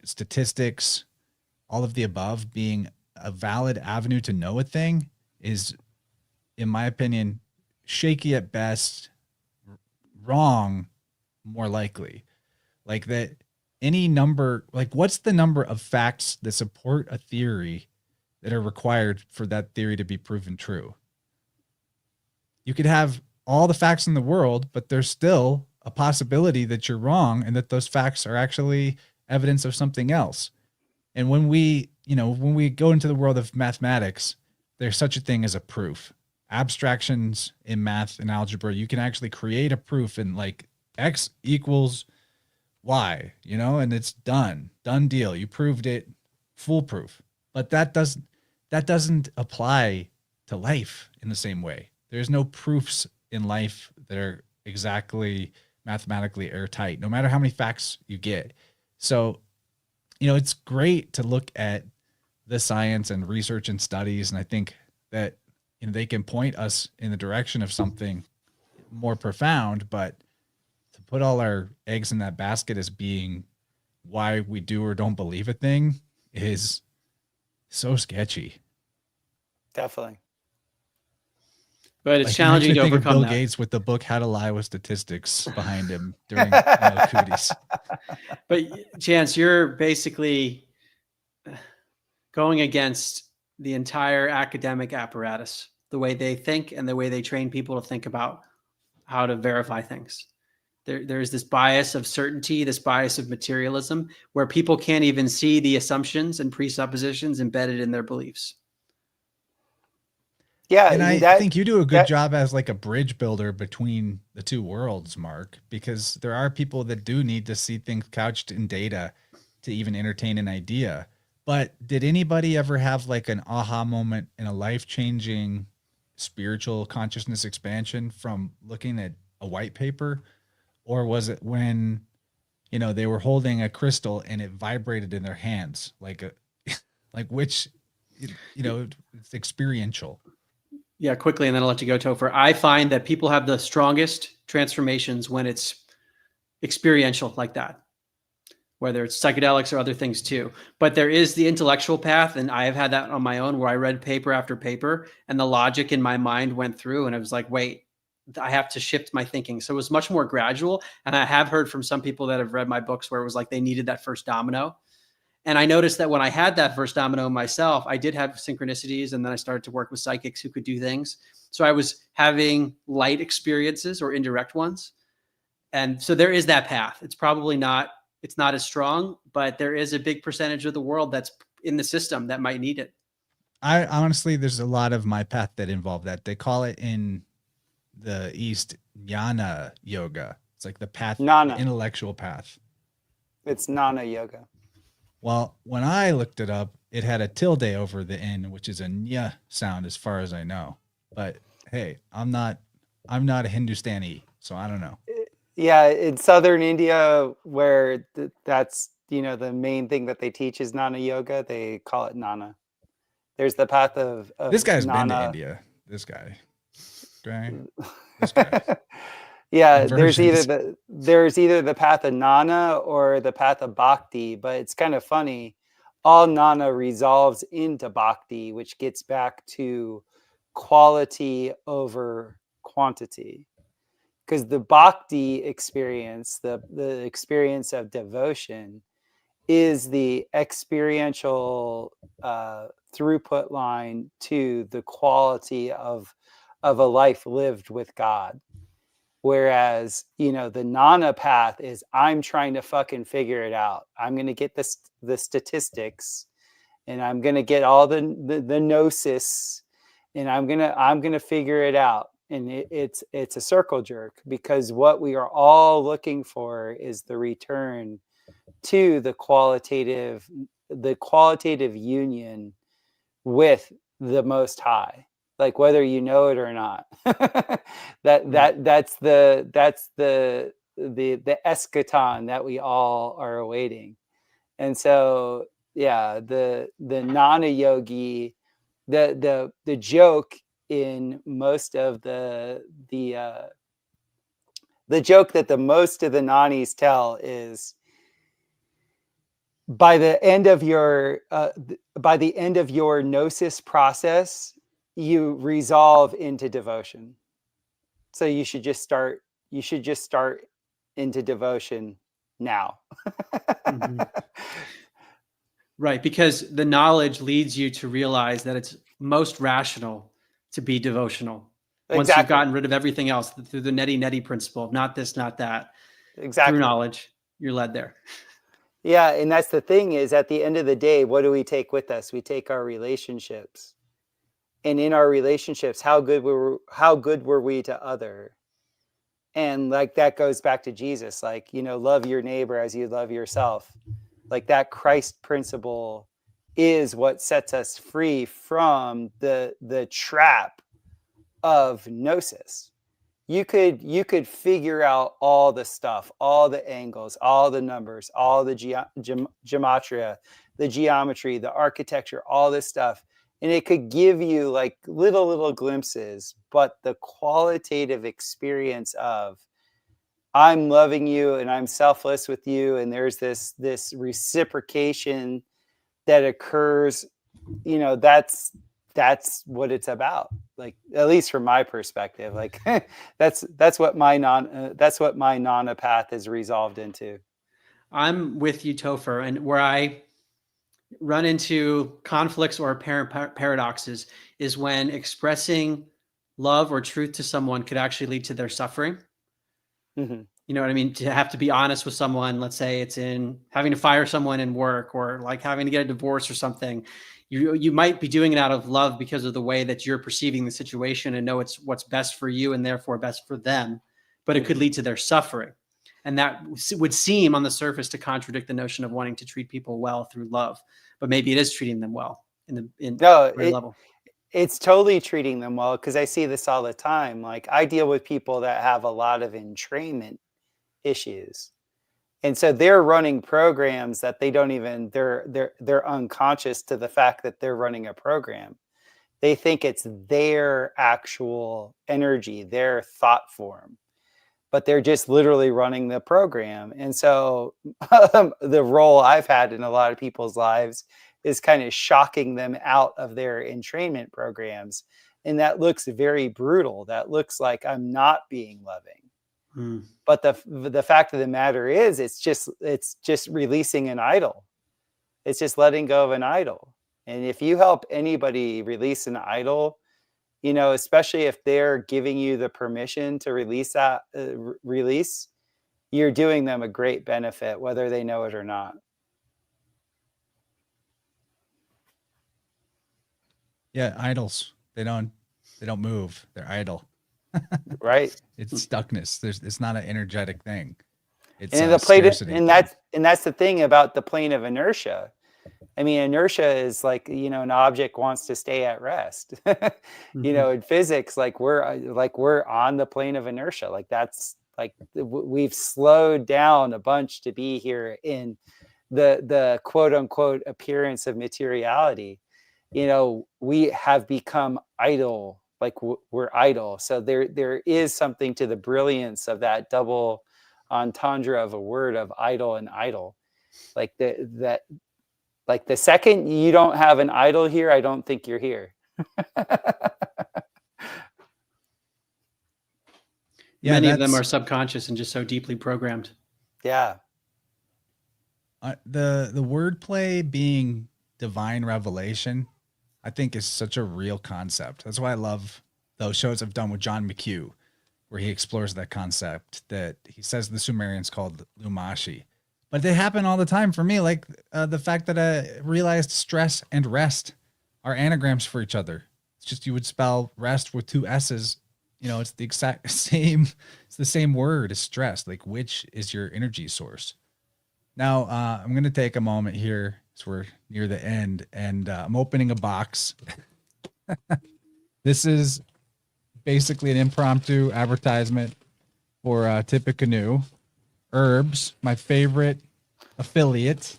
Speaker 1: statistics, all of the above being a valid avenue to know a thing is, in my opinion, shaky at best, wrong more likely. Like that any number, like what's the number of facts that support a theory that are required for that theory to be proven true? You could have all the facts in the world, but there's still a possibility that you're wrong and that those facts are actually evidence of something else. And when we go into the world of mathematics, there's such a thing as a proof. Abstractions in math and algebra, you can actually create a proof in like X equals Y, and it's done deal. You proved it, foolproof. But that doesn't apply to life in the same way. There's no proofs in life that are exactly mathematically airtight, no matter how many facts you get. So, it's great to look at the science and research and studies. And I think that, they can point us in the direction of something more profound, but to put all our eggs in that basket as being why we do or don't believe a thing is so sketchy.
Speaker 3: Definitely.
Speaker 2: But it's challenging to overcome
Speaker 1: Bill Gates with the book How to Lie with Statistics behind him during cooties.
Speaker 2: But Chance, you're basically going against the entire academic apparatus, the way they think and the way they train people to think about how to verify things. There's this bias of certainty, this bias of materialism, where people can't even see the assumptions and presuppositions embedded in their beliefs.
Speaker 3: Yeah,
Speaker 1: And I think you do a good job as like a bridge builder between the two worlds, Mark, because there are people that do need to see things couched in data to even entertain an idea. But did anybody ever have like an aha moment in a life-changing spiritual consciousness expansion from looking at a white paper? Or was it when, you know, they were holding a crystal and it vibrated in their hands, like a, like which, you know, it's experiential.
Speaker 2: Yeah, quickly, and then I'll let you go, Topher. I find that people have the strongest transformations when it's experiential like that, whether it's psychedelics or other things too. But there is the intellectual path, and I have had that on my own, where I read paper after paper, and the logic in my mind went through, and I was like, wait, I have to shift my thinking. So it was much more gradual. And I have heard from some people that have read my books where it was like they needed that first domino. And I noticed that when I had that first domino myself, I did have synchronicities, and then I started to work with psychics who could do things. So I was having light experiences or indirect ones. And so there is that path. It's probably not, it's not as strong, but there is a big percentage of the world that's in the system that might need it.
Speaker 1: I honestly, there's a lot of my path that involve that. They call it in the East Jnana yoga. It's like the path, the intellectual path.
Speaker 3: It's Nana yoga.
Speaker 1: Well, when I looked it up, it had a tilde over the N, which is a nya sound as far as I know. But hey, I'm not a Hindustani, so I don't know.
Speaker 3: Yeah, in southern India, where that's, you know, the main thing that they teach is Nana yoga, they call it Nana. There's the path of
Speaker 1: this guy's
Speaker 3: Nana.
Speaker 1: been to India. This guy. Okay. This guy.
Speaker 3: Yeah,
Speaker 1: Inversions.
Speaker 3: there's either the path of Nana or the path of Bhakti, but it's kind of funny. All Nana resolves into Bhakti, which gets back to quality over quantity. Because the Bhakti experience, the experience of devotion, is the experiential throughput line to the quality of a life lived with God. Whereas, you know, the Nana path is I'm trying to fucking figure it out. I'm going to get the statistics, and I'm going to get all the gnosis, and I'm going to figure it out. And it's a circle jerk, because what we are all looking for is the return to the qualitative union with the Most High. Like whether you know it or not, that's the eschaton that we all are awaiting. And so, yeah, the Nana yogi, the joke in most of the joke that the most of the Nanis tell is, by the end of your gnosis process, you resolve into devotion. So you should just start into devotion now.
Speaker 2: Mm-hmm. Right, because the knowledge leads you to realize that it's most rational to be devotional. Once you've gotten rid of everything else through the neti principle of not this, not that.
Speaker 3: Exactly.
Speaker 2: Through knowledge, you're led there.
Speaker 3: Yeah, and that's the thing, is at the end of the day, what do we take with us? We take our relationships. And in our relationships, how good were we to other? And like that goes back to Jesus, like, you know, love your neighbor as you love yourself. Like that Christ principle is what sets us free from the trap of gnosis. You could figure out all the stuff, all the angles, all the numbers, all the gematria, the geometry, the architecture, all this stuff. And it could give you like little glimpses, but the qualitative experience of I'm loving you and I'm selfless with you, and there's this reciprocation that occurs, you know, that's what it's about. Like, at least from my perspective, like that's what my Nana path is resolved into.
Speaker 2: I'm with you, Topher, and where I run into conflicts or apparent paradoxes is when expressing love or truth to someone could actually lead to their suffering.
Speaker 3: Mm-hmm.
Speaker 2: You know what I mean? To have to be honest with someone, let's say it's in having to fire someone in work, or like having to get a divorce or something. You might be doing it out of love because of the way that you're perceiving the situation and know it's what's best for you and therefore best for them, but it could lead to their suffering. And that would seem on the surface to contradict the notion of wanting to treat people well through love, but maybe it is treating them well in
Speaker 3: No,
Speaker 2: level.
Speaker 3: it's totally treating them well, because I see this all the time. Like, I deal with people that have a lot of entrainment issues. And so they're running programs that they don't even, they're unconscious to the fact that they're running a program. They think it's their actual energy, their thought form, but they're just literally running the program. And so the role I've had in a lot of people's lives is kind of shocking them out of their entrainment programs. And that looks very brutal. That looks like I'm not being loving. But the fact of the matter is, it's just releasing an idol. It's just letting go of an idol. And if you help anybody release an idol, you know, especially if they're giving you the permission to release that release, you're doing them a great benefit, whether they know it or not.
Speaker 1: Yeah, idols. They don't move. They're idle.
Speaker 3: Right.
Speaker 1: It's stuckness. It's not an energetic thing. It's
Speaker 3: And
Speaker 1: a
Speaker 3: the plane,
Speaker 1: scarcity
Speaker 3: and
Speaker 1: thing.
Speaker 3: that's the thing about the plane of inertia. I mean, inertia is like, you know, an object wants to stay at rest. You know, in physics, like we're on the plane of inertia. Like that's like we've slowed down a bunch to be here in the quote unquote appearance of materiality. You know, we have become idle. Like we're idle. So there is something to the brilliance of that double entendre of a word of idle and idle. Like like the second you don't have an idol here, I don't think you're here.
Speaker 1: Yeah,
Speaker 2: Many of them are subconscious and just so deeply programmed.
Speaker 3: Yeah.
Speaker 1: The wordplay being divine revelation, I think, is such a real concept. That's why I love those shows I've done with John McHugh, where he explores that concept that he says the Sumerians called Lumashi. But they happen all the time for me, like the fact that I realized stress and rest are anagrams for each other. It's just you would spell rest with two S's. You know, it's the exact same. It's the same word as stress. Like, which is your energy source? Now, I'm going to take a moment here, so we're near the end, and I'm opening a box. This is basically an impromptu advertisement for Tippecanoe Herbs, my favorite affiliate.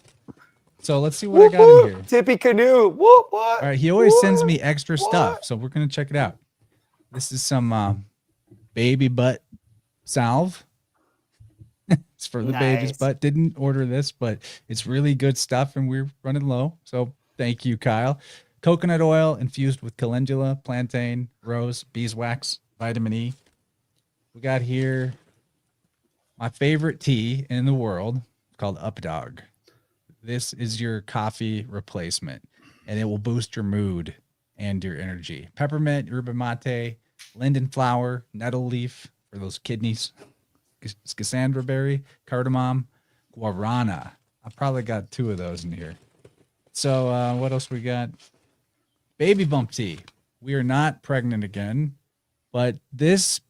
Speaker 1: So let's see what I got in here.
Speaker 3: Tippecanoe. What?
Speaker 1: All right, he always sends me extra stuff, so we're going to check it out. This is some baby butt salve. It's for the baby's butt. Didn't order this, but it's really good stuff, and we're running low. So thank you, Kyle. Coconut oil infused with calendula, plantain, rose, beeswax, vitamin E. We got here my favorite tea in the world called Updog. This is your coffee replacement, and it will boost your mood and your energy. Peppermint, yerba mate, linden flower, nettle leaf for those kidneys, Cassandra berry, cardamom, guarana. I probably got 2 of those in here. So what else we got? Baby bump tea. We are not pregnant again, but this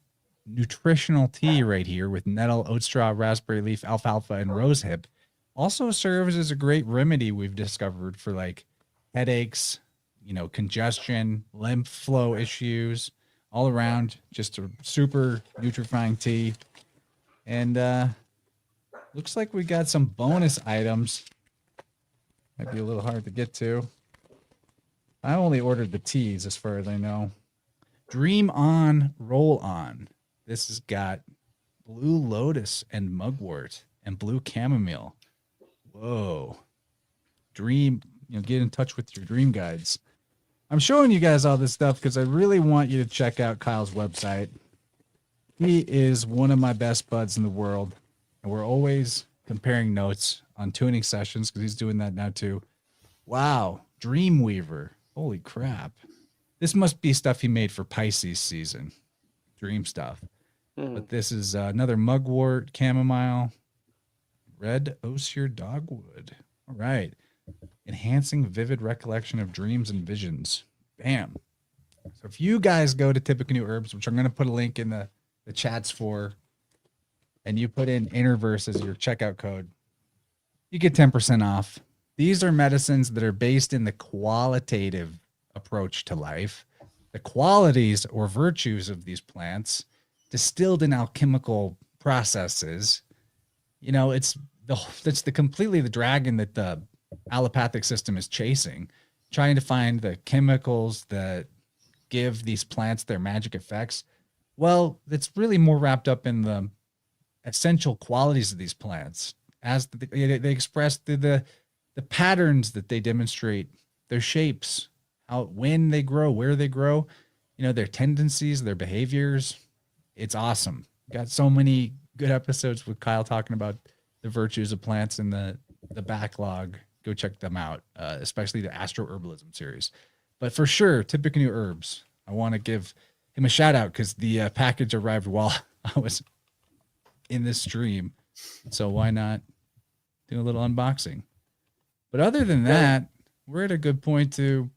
Speaker 1: nutritional tea right here with nettle, oat straw, raspberry leaf, alfalfa, and rosehip also serves as a great remedy we've discovered for like headaches, you know, congestion, lymph flow issues, all around. Just a super nutrifying tea. And looks like we got some bonus items. Might be a little hard to get to. I only ordered the teas as far as I know. Dream on, roll on. This has got blue lotus and mugwort and blue chamomile. Whoa. Dream, you know, get in touch with your dream guides. I'm showing you guys all this stuff because I really want you to check out Kyle's website. He is one of my best buds in the world, and we're always comparing notes on tuning sessions because he's doing that now too. Wow. Dreamweaver. Holy crap. This must be stuff he made for Pisces season. Dream stuff. But this is another mugwort, chamomile, red osier dogwood. All right. Enhancing vivid recollection of dreams and visions. Bam. So if you guys go to Tippecanoe Herbs, which I'm going to put a link in the chats for, and you put in InnerVerse as your checkout code, you get 10% off. These are medicines that are based in the qualitative approach to life, the qualities or virtues of these plants distilled in alchemical processes. You know, it's the completely the dragon that the allopathic system is chasing, trying to find the chemicals that give these plants their magic effects. Well, it's really more wrapped up in the essential qualities of these plants as they express the patterns that they demonstrate, their shapes, when they grow, where they grow, you know, their tendencies, their behaviors. It's awesome. Got so many good episodes with Kyle talking about the virtues of plants in the backlog. Go check them out, especially the Astro-Herbalism series. But for sure, Tippecanoe Herbs, I want to give him a shout out because the package arrived while I was in this stream. So why not do a little unboxing? But other than that, we're at a good point to,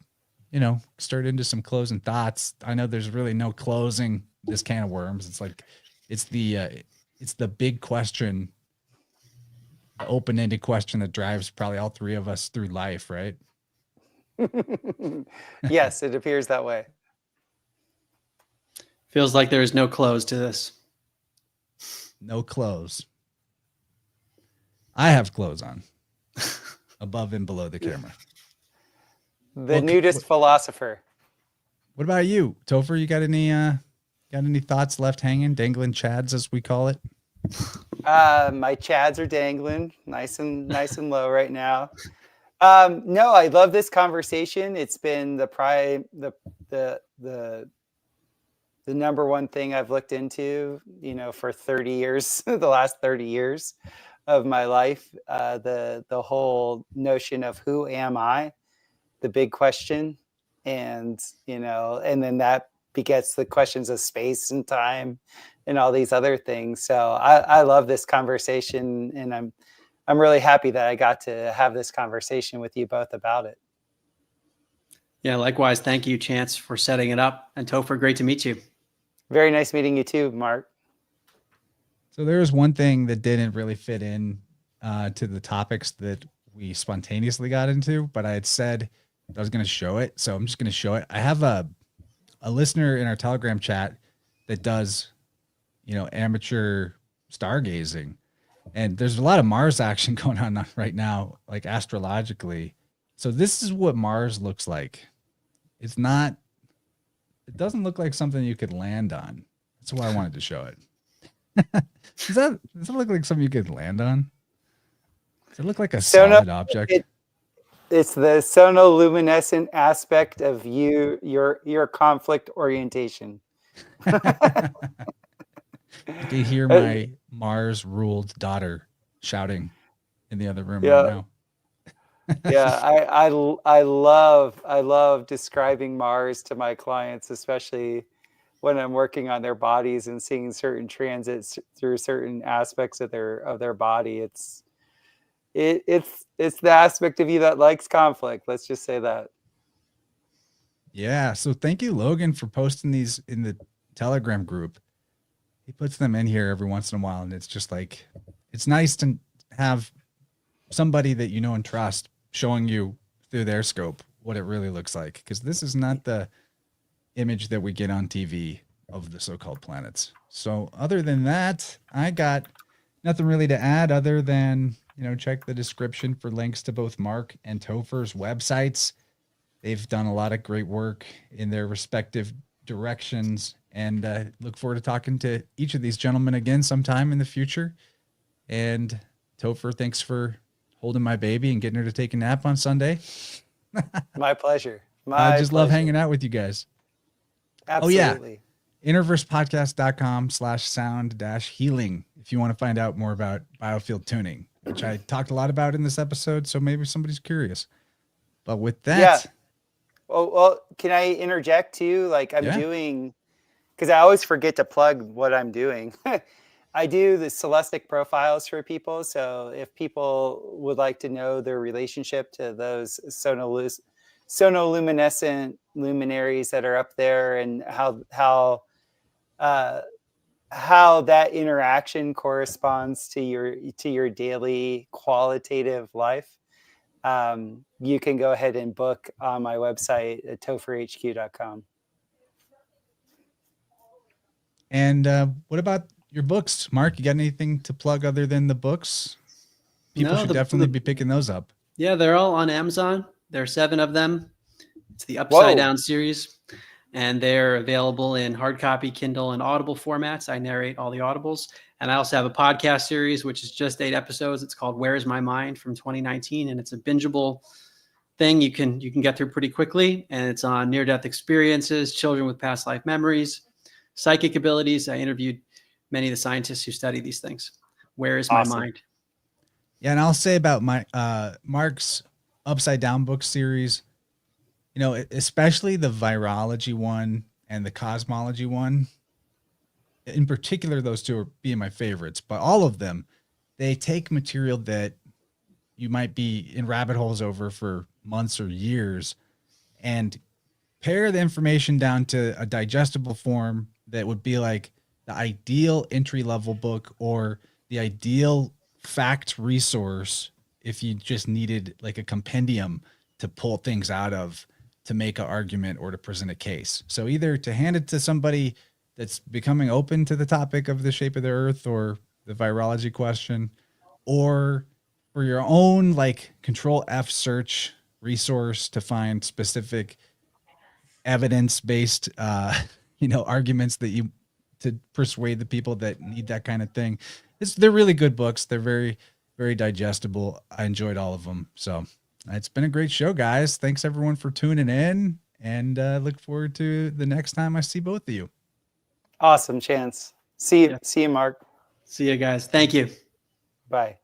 Speaker 1: you know, start into some closing thoughts. I know there's really no closing this can of worms. It's like, it's the big question, the open-ended question that drives probably all three of us through life, right?
Speaker 3: Yes, it appears that way.
Speaker 2: Feels like there is no close to this.
Speaker 1: No clothes. I have clothes on above and below the camera.
Speaker 3: The nudist philosopher.
Speaker 1: What about you, Topher? You got any thoughts left hanging, dangling chads as we call it?
Speaker 3: My chads are dangling nice and low right now. No, I love this conversation. It's been the number one thing I've looked into, you know, for 30 years, the last 30 years of my life. The whole notion of who am I, the big question, and, you know, and then that begets the questions of space and time and all these other things. So I love this conversation, and I'm really happy that I got to have this conversation with you both about it.
Speaker 2: Yeah, likewise. Thank you, Chance, for setting it up. And Topher, great to meet you.
Speaker 3: Very nice meeting you too, Mark.
Speaker 1: So there's one thing that didn't really fit in to the topics that we spontaneously got into, but I had said I was going to show it. So I'm just going to show it. I have a listener in our Telegram chat that does, you know, amateur stargazing. And there's a lot of Mars action going on right now, like astrologically. So this is what Mars looks like. It doesn't look like something you could land on. That's why I wanted to show it. Does it look like something you could land on? Does it look like a solid object?
Speaker 3: It's the sonoluminescent aspect of your conflict orientation.
Speaker 1: I can hear my Mars-ruled daughter shouting in the other room right now.
Speaker 3: Yeah, I love describing Mars to my clients, especially when I'm working on their bodies and seeing certain transits through certain aspects of their body. It's the aspect of you that likes conflict. Let's just say that.
Speaker 1: Yeah. So thank you, Logan, for posting these in the Telegram group. He puts them in here every once in a while, and it's just like, it's nice to have somebody that you know and trust showing you through their scope what it really looks like, because this is not the image that we get on TV of the so-called planets. So other than that, I got nothing really to add other than, you know, check the description for links to both Mark and Topher's websites. They've done a lot of great work in their respective directions, and look forward to talking to each of these gentlemen again sometime in the future. And Topher, thanks for holding my baby and getting her to take a nap on Sunday.
Speaker 3: My pleasure.
Speaker 1: I just love hanging out with you guys.
Speaker 3: Absolutely.
Speaker 1: Oh, yeah. InnerVersePodcast.com/sound-healing if you want to find out more about biofield tuning, which I talked a lot about in this episode. So maybe somebody's curious. But with that,
Speaker 3: Yeah. Well, can I interject too? Like I'm doing, because I always forget to plug what I'm doing. I do the celestic profiles for people. So if people would like to know their relationship to those sonoluminescent luminaries that are up there, and how that interaction corresponds to your daily qualitative life, you can go ahead and book on my website at topherhq.com.
Speaker 1: And what about your books, Mark? You got anything to plug other than the books? People should definitely be picking those up.
Speaker 2: Yeah, they're all on Amazon. There are 7 of them. It's the Upside Down series, and they're available in hard copy, Kindle, and Audible formats. I narrate all the Audibles. And I also have a podcast series, which is just 8 episodes. It's called Where's My Mind from 2019, and it's a bingeable thing you can get through pretty quickly. And it's on near-death experiences, children with past life memories, psychic abilities. I interviewed many of the scientists who study these things. Where is my mind?
Speaker 1: Yeah, and I'll say about my Mark's Upside Down book series, you know, especially the virology one and the cosmology one. In particular, those 2 are being my favorites, but all of them, they take material that you might be in rabbit holes over for months or years and pare the information down to a digestible form that would be like the ideal entry-level book or the ideal fact resource if you just needed like a compendium to pull things out of to make an argument or to present a case. So either to hand it to somebody that's becoming open to the topic of the shape of the earth or the virology question, or for your own like Control F search resource to find specific evidence-based arguments that you to persuade the people that need that kind of thing. They're really good books. They're very, very digestible. I enjoyed all of them. So it's been a great show, guys. Thanks everyone for tuning in, and look forward to the next time I see both of you.
Speaker 3: Awesome, Chance. See you, Mark.
Speaker 2: See you guys. Thank you.
Speaker 3: Bye.